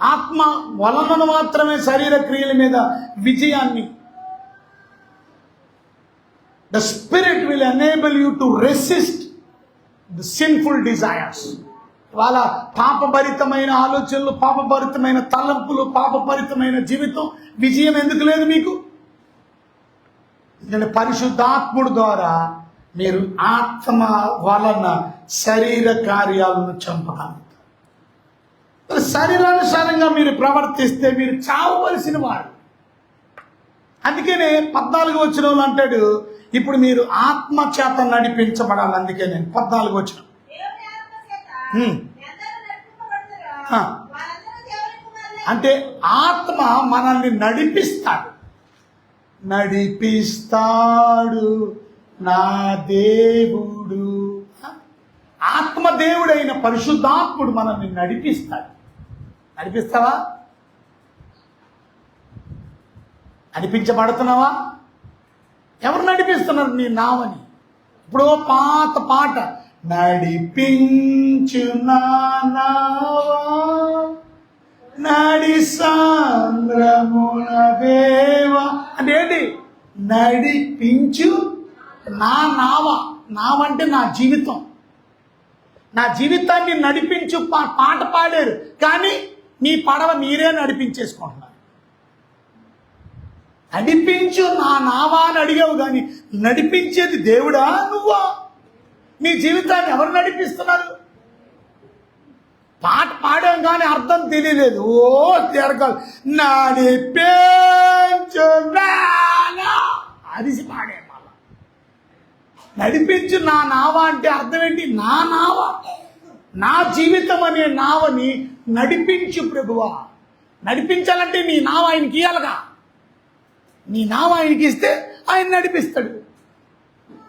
ఆత్మ వలన మాత్రమే శరీర క్రియల మీద విజయాన్ని. The spirit will enable you to resist the sinful desires. వాళ్ళ పాపభరితమైన ఆలోచనలు, పాపభరితమైన తలంపులు, పాపభరితమైన జీవితం విజయం ఎందుకు లేదు మీకు? ఎందుకంటే పరిశుద్ధాత్ముడు ద్వారా మీరు ఆత్మ వలన శరీర కార్యాలను చంపగలుగుతారు. శరీరానుసారంగా మీరు ప్రవర్తిస్తే మీరు చావవలసిన వాడు. అందుకనే 14 వచనంలో అంటాడు, ఇప్పుడు మీరు ఆత్మ చేత నడిపించబడాలి. అందుకే నేను 14 వచనం, అంటే ఆత్మ మనల్ని నడిపిస్తాడు. నడిపిస్తాడు నా దేవుడు. ఆత్మ దేవుడైన పరిశుద్ధాత్ముడు మనల్ని నడిపిస్తాడు. నడిపిస్తావా? నడిపించబడుతున్నావా? ఎవరు నడిపిస్తున్నారు నీ నావని? ఇప్పుడు పాత పాట, నడిపించు నా నావా నడి సాంద్రమున దేవా. అంటే ఏంటి? నడిపించు నా నావ. నావంటే నా జీవితం. నా జీవితాన్ని నడిపించు పాట పాడారు, కానీ మీ పడవ మీరే నడిపించేసుకుంటున్నారు. నడిపించు నా నావా అని అడిగావు, కానీ నడిపించేది దేవుడా నువ్వా? నీ జీవితాన్ని ఎవరు నడిపిస్తున్నారు? పాట పాడాం కానీ అర్థం తెలియలేదు. ఓ తిరగాలి, నడిపించు అరిసి పాడే. మళ్ళా నడిపించు నా నావ అంటే అర్థం ఏంటి? నా నావ, నా జీవితం అనే నావని నడిపించు ప్రభువా. నడిపించాలంటే నీ నావ ఆయనకి ఇయ్యాలిగా. నీ నావ ఆయనకి ఇస్తే ఆయన నడిపిస్తాడు.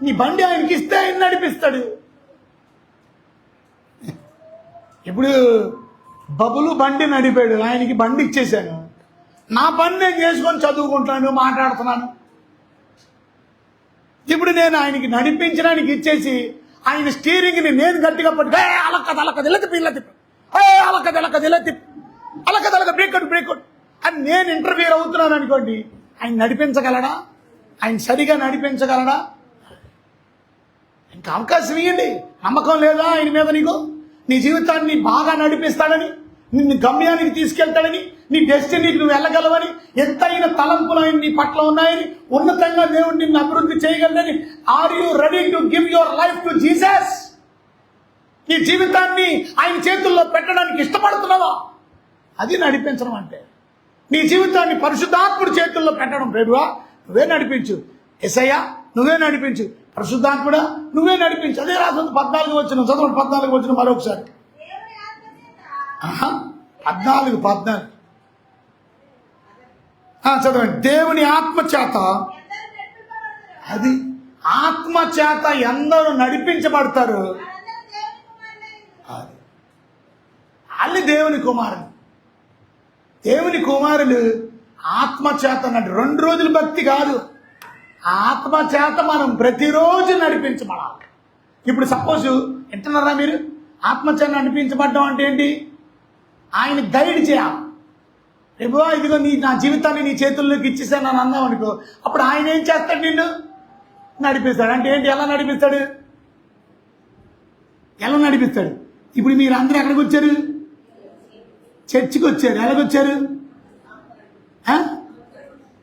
నీ బండి ఆయనకి ఇస్తే ఆయన నడిపిస్తాడు. ఇప్పుడు బబులు బండి నడిపాడు, ఆయనకి బండి ఇచ్చేసాను. నా పని నేను చేసుకొని చదువుకుంటాను, మాట్లాడుతున్నాను. ఇప్పుడు నేను ఆయనకి నడిపించడానికి ఇచ్చేసి ఆయన స్టీరింగ్ని నేను గట్టిగా పట్టుకు అలక్క బ్రేక్ అని నేను ఇంటర్వ్యూ అవుతున్నాను అనుకోండి, ఆయన నడిపించగలడా? ఆయన సరిగా నడిపించగలడా? ఇంకా అవకాశం ఇవ్వండి. నమ్మకం లేదా ఆయన మీద నీకు? నీ జీవితాన్ని బాగా నడిపిస్తాడని, నిన్ను గమ్యానికి తీసుకెళ్తాడని, నీ డెస్టినీకి నువ్వు వెళ్ళగలవని, ఎంతైన తలంపులు ఆయన నీ పట్ల ఉన్నాయని, ఉన్నతంగా దేవుడు నిన్ను అభివృద్ధి చేయగలడని. Are you ready to give your life to Jesus? నీ జీవితాన్ని ఆయన చేతుల్లో పెట్టడానికి ఇష్టపడుతున్నావా? అది నడిపించడం అంటే. నీ జీవితాన్ని పరిశుద్ధాత్ముడి చేతుల్లో పెట్టడం. ప్రభువా నువ్వే నడిపించు, యేసయ్యా నువ్వే నడిపించు, పరిశుద్ధాత్ముడా నువ్వే నడిపించు. అదే రాస్తుంది 14 వచనం. చదవండి 14 వచనం మరొకసారి. 14 చదవండి. దేవుని ఆత్మ చేత, అది ఆత్మ చేత ఎందరూ నడిపించబడతారు వాళ్ళు దేవుని కుమారులు. దేవుని కుమారులు ఆత్మ చేత 2 రోజులు భక్తి కాదు, ఆత్మ చేత మనం ప్రతిరోజు నడిపించబడాలి. ఇప్పుడు సపోజ్ వింటున్నారా మీరు? ఆత్మ చేత నడిపించబడ్డం అంటే ఏంటి? ఆయన గైడ్ చేయాలి. రేపు ఇదిగో నా జీవితాన్ని నీ చేతుల్లోకి ఇచ్చేసాను అని అన్నావు అనుకో, అప్పుడు ఆయన ఏం చేస్తాడు? నిన్ను నడిపిస్తాడు. అంటే ఏంటి? ఎలా నడిపిస్తాడు? ఎలా నడిపిస్తాడు? ఇప్పుడు మీరు అందరూ ఎక్కడికి వచ్చారు? చర్చికి వచ్చారు. ఎలాగొచ్చారు?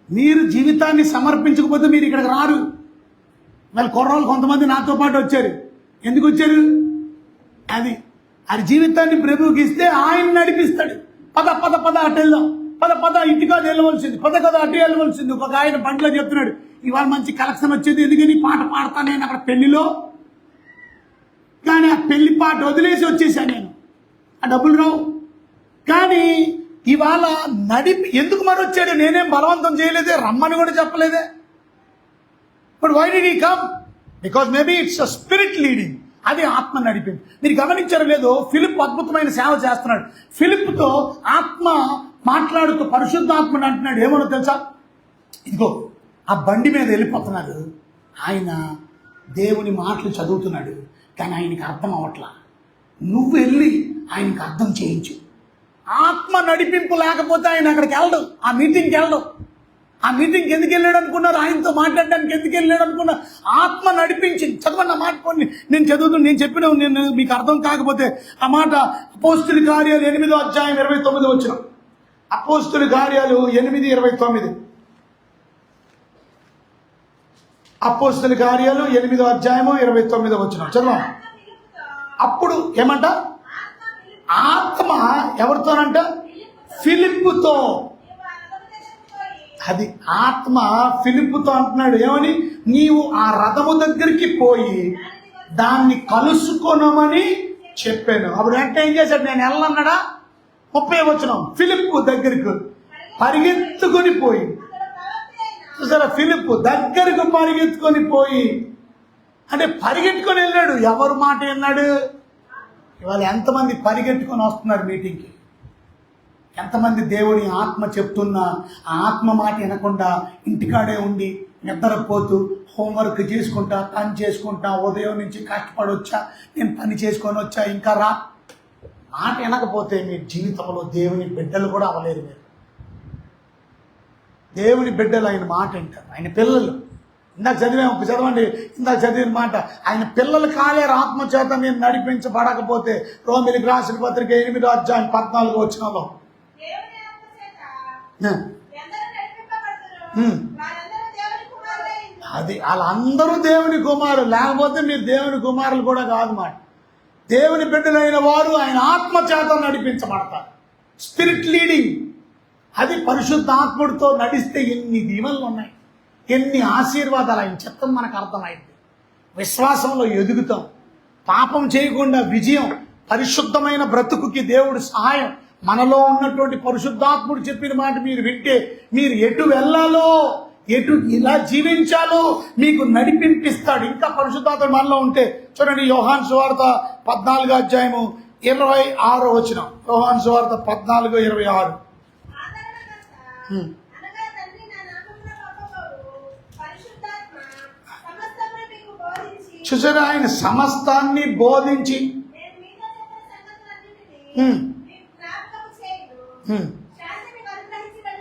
మీరు జీవితాన్ని సమర్పించకపోతే మీరు ఇక్కడికి రారు. వాళ్ళ కుర్రోళ్ళు కొంతమంది నాతో పాటు వచ్చారు. ఎందుకు వచ్చారు? అది జీవితాన్ని ప్రభువుకి ఇస్తే ఆయన నడిపిస్తాడు. పద పద పద అటు వెళ్దాం, పద పద ఇటు కాదు వెళ్ళవలసింది, పద కదా అటు వెళ్ళవలసింది. ఒక ఆయన బండిలో చెప్తున్నాడు, ఇవాళ మంచి కలెక్షన్ వచ్చేది, ఎందుకని పాట పాడతా నేను అక్కడ పెళ్లిలో. కానీ ఆ పెళ్లి పాట వదిలేసి వచ్చేసాను నేను, ఆ డబ్బులు రావు. కానీ ఇవాళ ఎందుకు మరి వచ్చాడు? నేనేం బలవంతం చేయలేదే, రమ్మని కూడా చెప్పలేదే. But why did he come? Because maybe it's a spirit leading. అది ఆత్మ నడిపింది. మీరు గమనించారో లేదో, ఫిలిప్ అద్భుతమైన సేవ చేస్తున్నాడు. ఫిలిప్తో ఆత్మ మాట్లాడుతూ పరిశుద్ధాత్మని అంటున్నాడు, ఏమన్నా తెలుసా? ఇదిగో ఆ బండి మీద వెళ్ళిపోతున్నాడు, ఆయన దేవుని మాటలు చదువుతున్నాడు, కానీ ఆయనకి అర్థం అవ్వట్లా. నువ్వు వెళ్ళి ఆయనకు అర్థం చేయించు. ఆత్మ నడిపింపు లేకపోతే ఆయన అక్కడికి వెళ్ళడు, ఆ మీటింగ్కి వెళ్ళడు. ఆ మీటింగ్కి ఎందుకు వెళ్ళాడు అనుకున్నారు? ఆయనతో మాట్లాడడానికి ఎందుకు వెళ్ళాడు అనుకున్నారు? ఆత్మ నడిపించింది. చదవండి ఆ మాట కొన్ని, నేను చదువుతాను, నేను చెప్పిన నేను మీకు అర్థం కాకపోతే ఆ మాట. అపోస్తుల కార్యాలు 8వ అధ్యాయం 29 వచ్చిన. అపోస్తుల కార్యాలు 8:29. అపోస్తుల కార్యాలు 8వ అధ్యాయము 29 వచ్చిన చదవ. అప్పుడు ఏమంట? ఆత్మ ఎవరితోనంట? ఫిలిప్పుతో. అది ఆత్మ ఫిలిప్పుతో అంటున్నాడు, ఏమని? నీవు ఆ రథము దగ్గరికి పోయి దాన్ని కలుసుకోనమని చెప్పాను. అప్పుడు వెంటనే ఏం చేశాడు? నేను వెళ్ళన్నాడా? 30 వచ్చిన. ఫిలిప్పు దగ్గరికి పరిగెత్తుకొని పోయి, చూసారా, ఫిలిప్పు దగ్గరకు పరిగెత్తుకొని పోయి, అంటే పరిగెట్టుకొని వెళ్ళాడు. ఎవరు మాట విన్నాడు? ఇవాళ ఎంతమంది పరిగెట్టుకొని వస్తున్నారు మీటింగ్కి? ఎంతమంది దేవుని ఆత్మ చెప్తున్నా ఆ ఆత్మ మాట వినకుండా ఇంటికాడే ఉండి నిద్రపోతూ హోంవర్క్ చేసుకుంటా, పని చేసుకుంటా, ఉదయం నుంచి కష్టపడి వచ్చా, నేను పని చేసుకొని వచ్చా, ఇంకా రా. మాట వినకపోతే మీ జీవితంలో దేవుని బిడ్డలు కూడా అవ్వలేరు. మీరు దేవుని బిడ్డలు ఆయన మాట వింటారు. ఆయన పిల్లలు, ఇందాక చదవండి, ఇందాక చదివిన మాట, ఆయన పిల్లలు కాలేరు ఆత్మ చేత మీరు నడిపించబడకపోతే. రోమిలికి రాసిన పత్రిక 8వ అధ్యాయం 14 వచనంలో అది వాళ్ళందరూ దేవుని కుమారులు, లేకపోతే మీరు దేవుని కుమారులు కూడా కాదు మాట. దేవుని బిడ్డలైన వారు ఆయన ఆత్మ చేత నడిపించబడతారు. Spirit leading. అది పరిశుద్ధాత్ముడితో నడిస్తే ఎన్ని దీవెనలు ఉన్నాయి, ఎన్ని ఆశీర్వాదాలు. ఆయన చిత్తం మనకు అర్థమైంది. విశ్వాసంలో ఎదుగుతాం, పాపం చేయకుండా విజయం, పరిశుద్ధమైన బ్రతుకుకి దేవుడు సహాయం. మనలో ఉన్నటువంటి పరిశుద్ధాత్ముడు చెప్పిన మాట మీరు వింటే మీరు ఎటు వెళ్ళాలో, ఎటు ఇలా జీవించాలో మీకు నడిపింపిస్తాడు. ఇంకా పరిశుద్ధాత్ముడు మనలో ఉంటే చూడండి, యోహాను సువార్త 14వ అధ్యాయము 26వ వచనం. యోహాను సువార్త 14:26. చూసారా, ఆయన సమస్తాన్ని బోధించి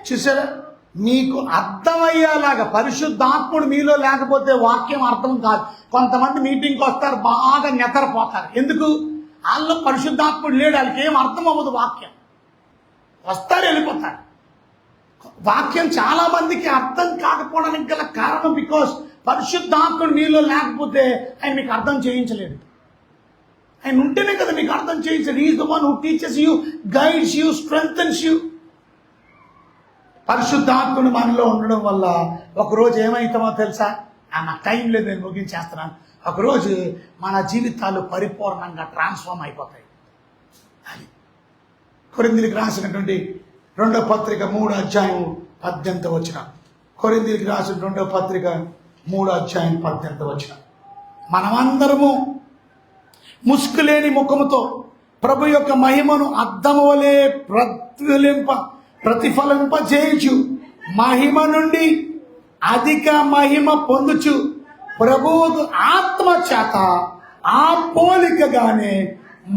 చూసారా, మీకు అర్థమయ్యేలాగా. పరిశుద్ధాత్ముడు మీలో లేకపోతే వాక్యం అర్థం కాదు. కొంతమంది మీటింగ్కి వస్తారు, బాగా నిద్రపోతారు. ఎందుకు? వాళ్ళు పరిశుద్ధాత్ముడు లేడు, వాళ్ళకి ఏం అర్థం అవ్వదు. వాక్యం వస్తారు, వెళ్ళిపోతారు. వాక్యం చాలా మందికి అర్థం కాకపోవడానికి గల కారణం బికాస్ పరిశుద్ధాత్ముడు మీలో లేకపోతే ఆయన మీకు అర్థం చేయించలేడు. ఆయన ఉంటేనే కదా మీకు అర్థం చేయించడు. Is the one who teaches you, guides you, strengthens you. పరిశుద్ధాత్ముడు మనలో ఉండడం వల్ల ఒకరోజు ఏమవుతామో తెలుసా? నాకు టైం లేదు, నేను ముగించేస్తున్నాను. ఒకరోజు మన జీవితాలు పరిపూర్ణంగా ట్రాన్స్ఫార్మ్ అయిపోతాయి. అది కొరింథీయులకు రాసినటువంటి 2వ పత్రిక 3వ అధ్యాయం 18 వచనం. కొరింథీయులకు రాసిన 2వ పత్రిక 3వ అధ్యాయం 18 వచనం. మనమందరము ముసుగులేని ముఖముతో ప్రభు యొక్క మహిమను అద్దము వలె ప్రతిఫలింపజేయు మహిమ నుండి అధిక మహిమ పొందుచు ప్రభువుకు ఆత్మ చేత ఆ పోలికగానే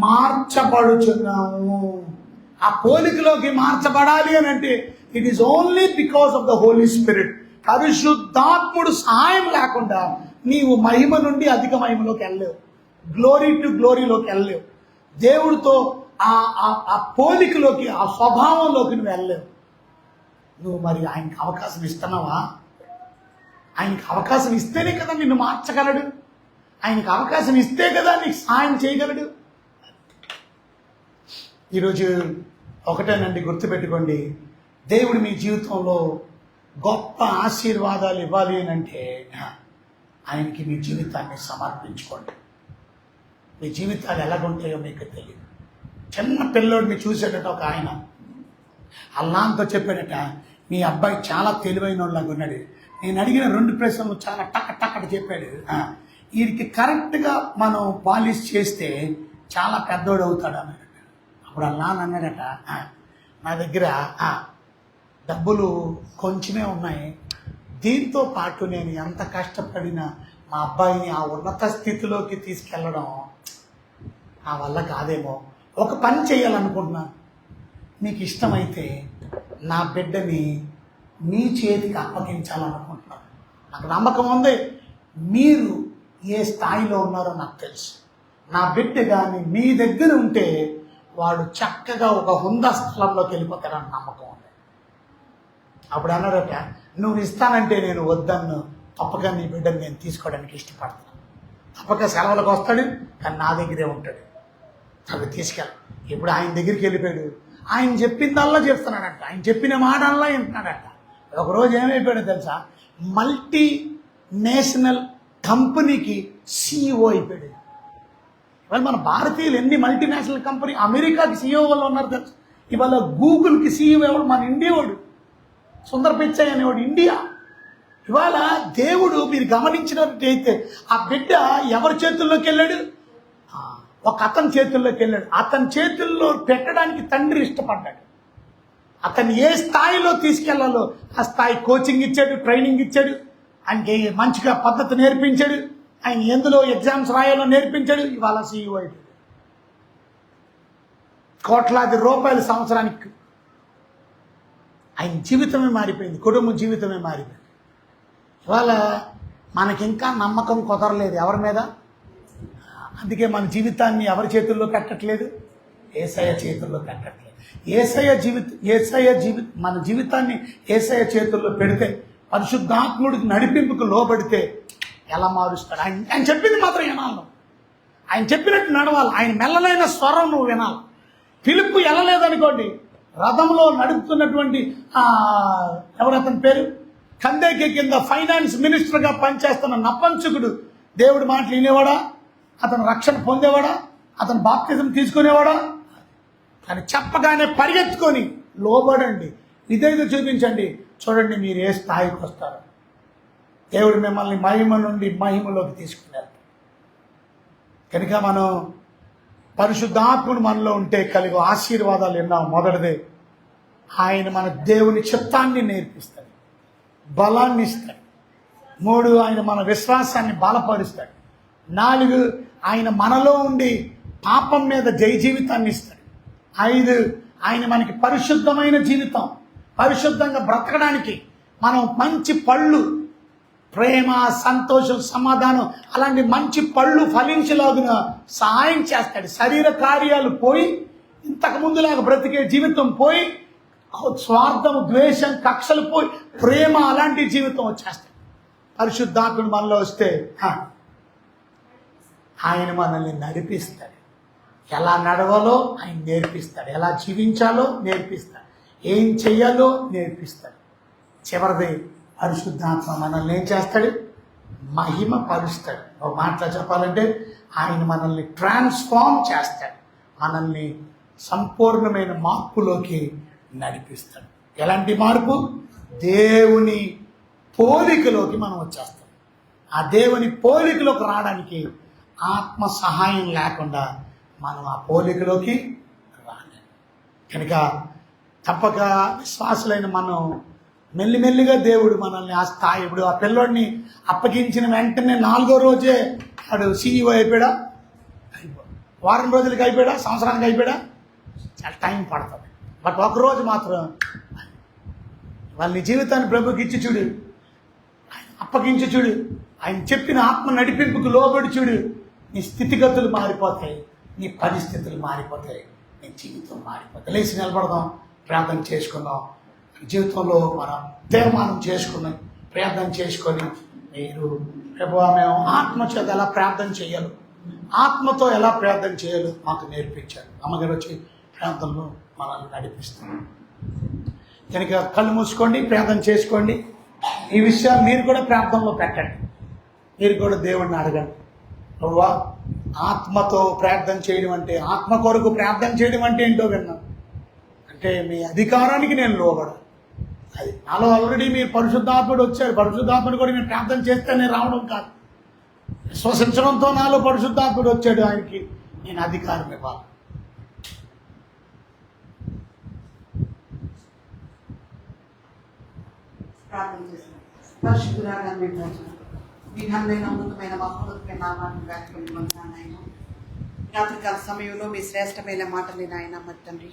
మార్చబడుచున్నాము. ఆ పోలికలోకి మార్చబడాలి అని అంటే it is only because of the Holy Spirit. పరిశుద్ధాత్ముడు సహాయం లేకుండా నీవు మహిమ నుండి అధిక మహిమలోకి వెళ్ళలేవు, గ్లోరీ టు గ్లోరీలోకి వెళ్ళలేవు. దేవుడితో ఆ పోలికలోకి, ఆ స్వభావంలోకి నువ్వు వెళ్ళలేవు. నువ్వు మరి ఆయనకి అవకాశం ఇస్తున్నావా? ఆయనకి అవకాశం ఇస్తేనే కదా నిన్ను మార్చగలడు. ఆయనకి అవకాశం ఇస్తే కదా నీకు సహాయం చేయగలడు. ఈరోజు ఒకటేనండి, గుర్తుపెట్టుకోండి, దేవుడు మీ జీవితంలో గొప్ప ఆశీర్వాదాలు ఇవ్వాలి అని అంటే ఆయనకి మీ జీవితాన్ని సమర్పించుకోండి. మీ జీవితాలు ఎలాగుంటాయో మీకు తెలియదు. చిన్న పిల్లోడిని చూసేటట్టు ఒక ఆయన అల్లాంతో చెప్పాడట, మీ అబ్బాయి చాలా తెలివైన వాళ్ళగా ఉన్నాడు, నేను అడిగిన 2 ప్రశ్నలు చాలా టక్కట చెప్పాడు, వీరికి కరెక్ట్గా మనం పాలిష్ చేస్తే చాలా పెద్దోడు అవుతాడు అన్నాడట. అప్పుడు అల్లా అన్నాడట, నా దగ్గర డబ్బులు కొంచెమే ఉన్నాయి, దీంతో పాటు నేను ఎంత కష్టపడినా మా అబ్బాయిని ఆ ఉన్నత స్థితిలోకి తీసుకెళ్ళడం నా వల్ల కాదేమో, ఒక పని చేయాలనుకుంటున్నాను, మీకు ఇష్టమైతే నా బిడ్డని మీ చేతికి అప్పగించాలనుకుంటున్నాను. నాకు నమ్మకం ఉంది, మీరు ఏ స్థాయిలో ఉన్నారో నాకు తెలుసు. నా బిడ్డ కానీ మీ దగ్గర ఉంటే వాడు చక్కగా ఒక హుందా స్థలంలోకి వెళ్ళిపోతాడని నమ్మకం ఉంది. అప్పుడు అన్నాడట, నువ్వు ఇస్తానంటే నేను వద్దన్ను, తప్పక నీ బిడ్డను నేను తీసుకోవడానికి ఇష్టపడతాను, తప్పక సెలవులకు వస్తాడు, కానీ నా దగ్గరే ఉంటాడు, అవి తీసుకెళ్ళి. ఇప్పుడు ఆయన దగ్గరికి వెళ్ళిపోయాడు, ఆయన చెప్పిందల్లా చేస్తున్నాడంట, ఆయన చెప్పిన మాటల్లా వింటున్నాడంట. ఒకరోజు ఏమైపోయాడో తెలుసా, మల్టీ నేషనల్ కంపెనీకి CEO అయిపోయాడు. ఇవాళ మన భారతీయులు ఎన్ని మల్టీనేషనల్ కంపెనీ, అమెరికాకి CEO వాళ్ళు ఉన్నారు తెలుసు. ఇవాళ గూగుల్కి CEO ఎవడు, మన ఇండియా వాడు, సుందర్ పిచ్చయ్య అనేవాడు, ఇండియా. ఇవాళ దేవుడు మీరు గమనించినట్టయితే ఆ బిడ్డ ఎవరి చేతుల్లోకి వెళ్ళాడు, ఒక అతని చేతుల్లోకి వెళ్ళాడు. అతని చేతుల్లో పెట్టడానికి తండ్రి ఇష్టపడ్డాడు. అతన్ని ఏ స్థాయిలో తీసుకెళ్లాలో ఆ స్థాయి కోచింగ్ ఇచ్చాడు, ట్రైనింగ్ ఇచ్చాడు, ఆయనకి మంచిగా పద్ధతి నేర్పించాడు, ఆయన ఎందులో ఎగ్జామ్స్ రాయాలో నేర్పించాడు. ఇవాళ CEO అయిపోయాడు. కోట్లాది రూపాయల సంవత్సరానికి ఆయన జీవితమే మారిపోయింది, కుటుంబ జీవితమే మారిపోయింది. ఇవాళ మనకింకా నమ్మకం కుదరలేదు ఎవరి మీద. అందుకే మన జీవితాన్ని ఎవరి చేతుల్లో పెట్టట్లేదు, యేసయ్య చేతుల్లో పెట్టట్లేదు. మన జీవితాన్ని యేసయ్య చేతుల్లో పెడితే, పరిశుద్ధాత్ముడికి నడిపింపుకు లోబడితే ఎలా మారుస్తాడు. ఆయన చెప్పింది మాత్రం వినాలి, ఆయన చెప్పినట్టు నడవాలి, ఆయన మెల్లలైన స్వరం నువ్వు వినాలి. ఫిలిప్పు వెళ్ళలేదనుకోండి, రథంలో నడుపుతున్నటువంటి ఎవరతని పేరు, కందేకి కింద ఫైనాన్స్ మినిస్టర్గా పనిచేస్తున్న నపంచకుడు దేవుడి మాటలు వినేవాడా, అతను రక్షణ పొందేవాడా, అతను బాప్తిజం తీసుకునేవాడా? కానీ చెప్పగానే పరిగెత్తుకొని లోబడండి, విధేయత చూపించండి, చూడండి మీరు ఏ స్థాయికి వస్తారో. దేవుడు మిమ్మల్ని మహిమ నుండి మహిమలోకి తీసుకున్నారు. కనుక మనం పరిశుద్ధాత్ముడు మనలో ఉంటే కలిగే ఆశీర్వాదాలు ఎన్నాం. మొదటిదే, ఆయన మన దేవుని చిత్తాన్ని నేర్పిస్తాడు, బలాన్ని ఇస్తాడు. 3, ఆయన మన విశ్వాసాన్ని బలపరుస్తాడు. 4, ఆయన మనలో ఉండి పాపం మీద జయ జీవితాన్ని ఇస్తాడు. 5, ఆయన మనకి పరిశుద్ధమైన జీవితం, పరిశుద్ధంగా బ్రతకడానికి మనం మంచి పళ్ళు, ప్రేమ, సంతోషం, సమాధానం అలాంటి మంచి పళ్ళు ఫలించలాగున సహాయం చేస్తాడు. శరీర కార్యాలు పోయి, ఇంతకు ముందులాగా బ్రతికే జీవితం పోయి, స్వార్థం, ద్వేషం, కక్షలు పోయి ప్రేమ అలాంటి జీవితం వచ్చేస్తాడు. పరిశుద్ధాత్ముడు మనలో వస్తే ఆయన మనల్ని నడిపిస్తాడు. ఎలా నడవాలో ఆయన నేర్పిస్తాడు, ఎలా జీవించాలో నేర్పిస్తాడు, ఏం చెయ్యాలో నేర్పిస్తాడు. చివరిది, పరిశుద్ధాత్మ మనల్ని ఏం చేస్తాడు, మహిమ పరుస్తాడు. ఒక మాటలో చెప్పాలంటే ఆయన మనల్ని ట్రాన్స్ఫార్మ్ చేస్తాడు, మనల్ని సంపూర్ణమైన మార్పులోకి నడిపిస్తాడు. ఎలాంటి మార్పు? దేవుని పోలికలోకి మనం వచ్చేస్తాం. ఆ దేవుని పోలికలోకి రావడానికి ఆత్మ సహాయం లేకుండా మనం ఆ పోలికలోకి రాలేము. కనుక తప్పక విశ్వాసులైన మనం మెల్లిమెల్లిగా దేవుడు మనల్ని ఆ స్థాయి, ఇప్పుడు ఆ పిల్లోడిని అప్పగించిన వెంటనే 4వ రోజే వాడు CEO అయిపోయాడా? వారం రోజులకి అయిపోయాడా? సంవత్సరానికి అయిపోయాడా? చాలా టైం పడుతుంది. బట్ ఒకరోజు మాత్రం వాళ్ళ జీవితాన్ని ప్రభుకి ఇచ్చి చూడు, ఆయన అప్పగించి చూడు, ఆయన చెప్పిన ఆత్మ నడిపింపుకు లోబడి చూడు, నీ స్థితిగతులు మారిపోతాయి, నీ పరిస్థితులు మారిపోతాయి, నీ జీవితం మారిపోతాయి. లేచి నిలబడదాం, ప్రార్థన చేసుకుందాం. జీవితంలో మనం తీర్మానం చేసుకున్నాం, ప్రార్థన చేసుకొని మీరు ప్రభువా మేము ఆత్మ చేత ఎలా ప్రార్థన చేయాలో, ఆత్మతో ఎలా ప్రార్థన చేయాలో మాకు నేర్పించారు. అమ్మగారు వచ్చి ప్రార్థనలో మనల్ని నడిపిస్తాం. కనుక కళ్ళు మూసుకోండి, ప్రార్థన చేసుకోండి. ఈ విషయాలు మీరు కూడా ప్రార్థనలో పెట్టండి. మీరు కూడా దేవుడిని అడగండి, ప్రభువా ఆత్మతో ప్రార్థన చేయడం అంటే, ఆత్మ కొరకు ప్రార్థన చేయడం అంటే ఏంటో విన్నాం. అంటే అంటే మీ అధికారానికి నేను లోబడాలి. అది నాలో ఆల్రెడీ మీరు పరిశుద్ధాత్ముడు వచ్చారు. పరిశుద్ధాత్ముడు కూడా నేను ప్రార్థన చేస్తే నేను రావడం కాదు, విశ్వసించడంతో నాలో పరిశుద్ధాత్ముడు వచ్చాడు. ఆయనకి నేను అధికారం ఇవ్వాలి. ప్రార్థన చేస్తున్నాం. పరిశుద్ధురాగా మీ ఘనమైన అమృతమైన మహోన్నతమైన నామాన్ని వ్యాఖ్యానం రాత్రికాల సమయంలో మీ శ్రేష్టమైన మాటలు నాయన మరి తండ్రి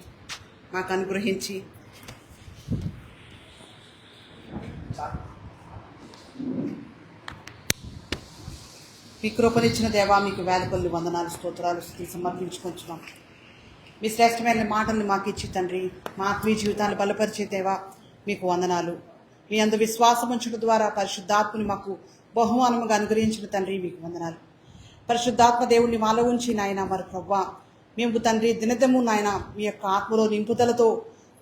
మాకు అనుగ్రహించి మీ కృపనిచ్చిన దేవా మీకు వేలకొల్లి వందనాలు స్తోత్రాలు స్తుతులు సమర్పించుకుంటున్నాం. మీ శ్రేష్టమైన మాటల్ని మాకు ఇచ్చి తండ్రి మా ఆత్మీయ జీవితాన్ని బలపరిచే దేవా మీకు వందనాలు. మీ అందు విశ్వాసం ఉంచడం ద్వారా పరిశుద్ధాత్మని మాకు బహుమానముగా అనుగ్రహించిన తండ్రి మీకు వందనాలు. పరిశుద్ధాత్మ దేవుణ్ణి మాలో ఉంచి నాయన మరి ప్రవ్వా మేము తండ్రి దినదము నాయన మీ యొక్క ఆత్మలో నింపుదలతో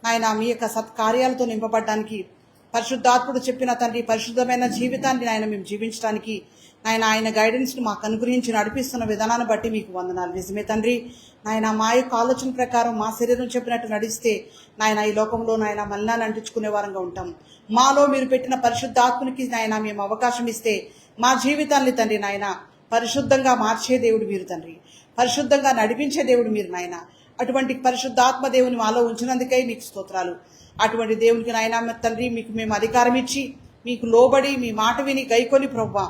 నాయన మీ యొక్క సత్కార్యాలతో నింపబడడానికి పరిశుద్ధాత్ముడు చెప్పిన తండ్రి పరిశుద్ధమైన జీవితాన్ని నాయన మేము జీవించడానికి నాయన ఆయన గైడెన్స్ని మాకు అనుగ్రహించి నడిపిస్తున్న విధానాన్ని బట్టి మీకు వందనాలు. నిజమే తండ్రి నాయన మా యొక్క ఆలోచన ప్రకారం మా శరీరం చెప్పినట్టు నడిస్తే నాయన ఈ లోకంలో నాయన మలినాన్ని అంటించుకునే వారంగా ఉంటాం. మాలో మీరు పెట్టిన పరిశుద్ధాత్మునికి నాయన మేము అవకాశం ఇస్తే మా జీవితాన్ని తండ్రి నాయన పరిశుద్ధంగా మార్చే దేవుడు మీరు తండ్రి, పరిశుద్ధంగా నడిపించే దేవుడు మీరు నాయన. అటువంటి పరిశుద్ధాత్మ దేవుని మాలో ఉంచినందుకై మీకు స్తోత్రాలు. అటువంటి దేవునికి నాయన తండ్రి మీకు మేము అధికారం ఇచ్చి మీకు లోబడి మీ మాట విని గైకొని ప్రవ్వా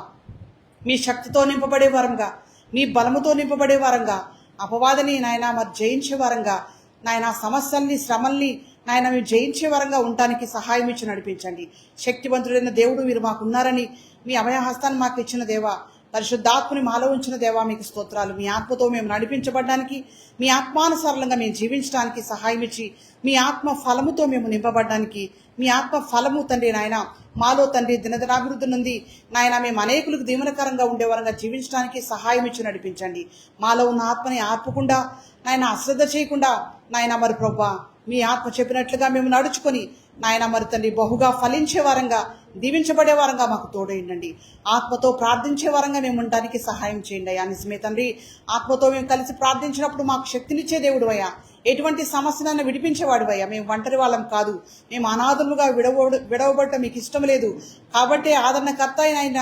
మీ శక్తితో నింపబడే వారంగా మీ బలముతో నింపబడే వారంగా అపవాదిని నాయన మరి జయించే వారంగా నాయన సమస్యల్ని శ్రమల్ని నాయన మీరు జయించే వారంగా ఉండటానికి సహాయం ఇచ్చి నడిపించండి. శక్తివంతుడైన దేవుడు మీరు మాకున్నారని మీ అభయహస్తాన్ని మాకు ఇచ్చిన దేవా పరిశుద్ధాత్మని మాలో ఉంచిన దేవా మీకు స్తోత్రాలు. మీ ఆత్మతో మేము నడిపించబడడానికి మీ ఆత్మానుసారంగా మేము జీవించడానికి సహాయం ఇచ్చి మీ ఆత్మ ఫలముతో మేము నింపబడడానికి మీ ఆత్మ ఫలము తండ్రి నాయన మాలో తండ్రి దినదినాభివృద్ధి నుండి నాయన మేము అనేకులకు దీవెనకరంగా ఉండేవారంగా జీవించడానికి సహాయం ఇచ్చి నడిపించండి. మాలో ఉన్న ఆత్మని ఆర్పకుండా నాయన అశ్రద్ధ చేయకుండా నాయన మరి ప్రవ్వా మీ ఆత్మ చెప్పినట్లుగా మేము నడుచుకొని నాయన మరి తండ్రి బహుగా ఫలించే వారంగా దీవించబడే వారంగా మాకు తోడైండండి. ఆత్మతో ప్రార్థించే వారంగా మేము ఉండడానికి సహాయం చేయండి అయ్యా. నిజమే తండ్రి ఆత్మతో మేము కలిసి ప్రార్థించినప్పుడు మాకు శక్తినిచ్చే దేవుడు అయ్యా, ఎటువంటి సమస్యనైనా విడిపించేవాడు అయ్యా. మేము ఒంటరి వాళ్ళం కాదు, మేము అనాథులుగా విడవబడటం మీకు ఇష్టం లేదు. కాబట్టి ఆదరణకర్త అయిన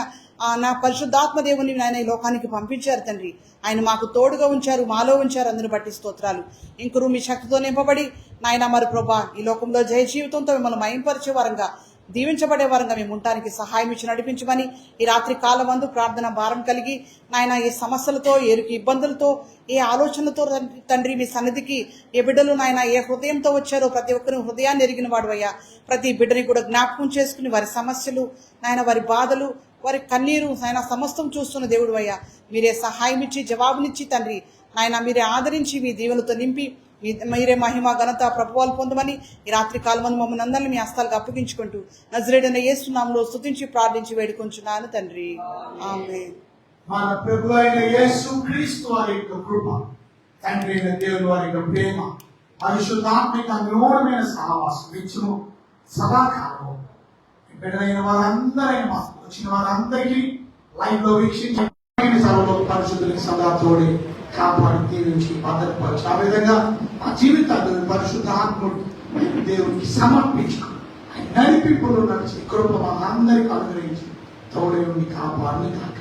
నా పరిశుద్ధాత్మ దేవుని ఆయన ఈ లోకానికి పంపించారు తండ్రి. ఆయన మాకు తోడుగా ఉంచారు, మాలో ఉంచారు. అందుని బట్టి స్తోత్రాలు. ఇంకరు మీ శక్తితో నింపబడి నాయన మరి ప్రభా ఈ లోకంలో జయ జీవితంతో మిమ్మల్ని మయంపరిచే వారంగా దీవించబడే వారంగా మేము ఉండటానికి సహాయం ఇచ్చి నడిపించమని ఈ రాత్రి కాలమందు ప్రార్థన భారం కలిగి నాయన ఏ సమస్యలతో ఏ ఇబ్బందులతో ఏ ఆలోచనలతో తండ్రి మీ సన్నిధికి ఏ బిడ్డలు నాయన ఏ హృదయంతో వచ్చారో ప్రతి ఒక్కరి హృదయాన్ని ఎరిగిన వాడు అయ్యా. ప్రతి బిడ్డని కూడా జ్ఞాపకం చేసుకుని వారి సమస్యలు నాయన వారి బాధలు వారి కన్నీరు నాయన సమస్తం చూస్తున్న దేవుడు అయ్యా. మీరే సహాయం ఇచ్చి జవాబునిచ్చి తండ్రి నాయన మీరే ఆదరించి మీ దీవెనతో నింపి మీరే మహిమ ఘనత ప్రభువాలు పొందమని ఈ రాత్రి కాలమందు మమ్మల్ని అందరినీ మీ హస్తాలకు అప్పగించుకుంటూ నజరేయుడైన యేసు నామములో స్తుతించి ప్రార్థించి వేడుకొంచున్నాను తండ్రి, ఆమేన్. మన ప్రభు అయిన యేసు క్రీస్తు వారి యొక్క కృప, తండ్రి అయిన దేవుని వారి యొక్క ప్రేమ, పరిశుద్ధాత్మిక అన్యోన్యమైన సహవాసం నిత్యము సదాకాలము బిడ్డలైన వారందరైన వచ్చిన వారందరికీ లైవ్ లో వీక్షించిన సభలో పరిశుద్ధులకు సదా తోడి కాపాడి దీవించి భద్రపరచి ఆ విధంగా ఆ జీవితాన్ని పరిశుద్ధాత్ముడు దేవునికి సమర్పించుకుని నడిపింపులు నడిచి కృప మనందరికీ అనుగ్రహించి తోడే ఉండి కాపాడిని కాక.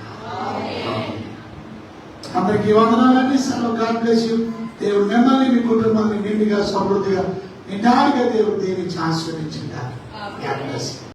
అందరికీ వందనాలని సెలవు. God bless you. దేవుడు మిమ్మల్ని మీ కుటుంబాన్ని నిండుగా సమృద్ధిగా నిండాలుగా దేవుడు దీవించి ఆశీర్వదించింది.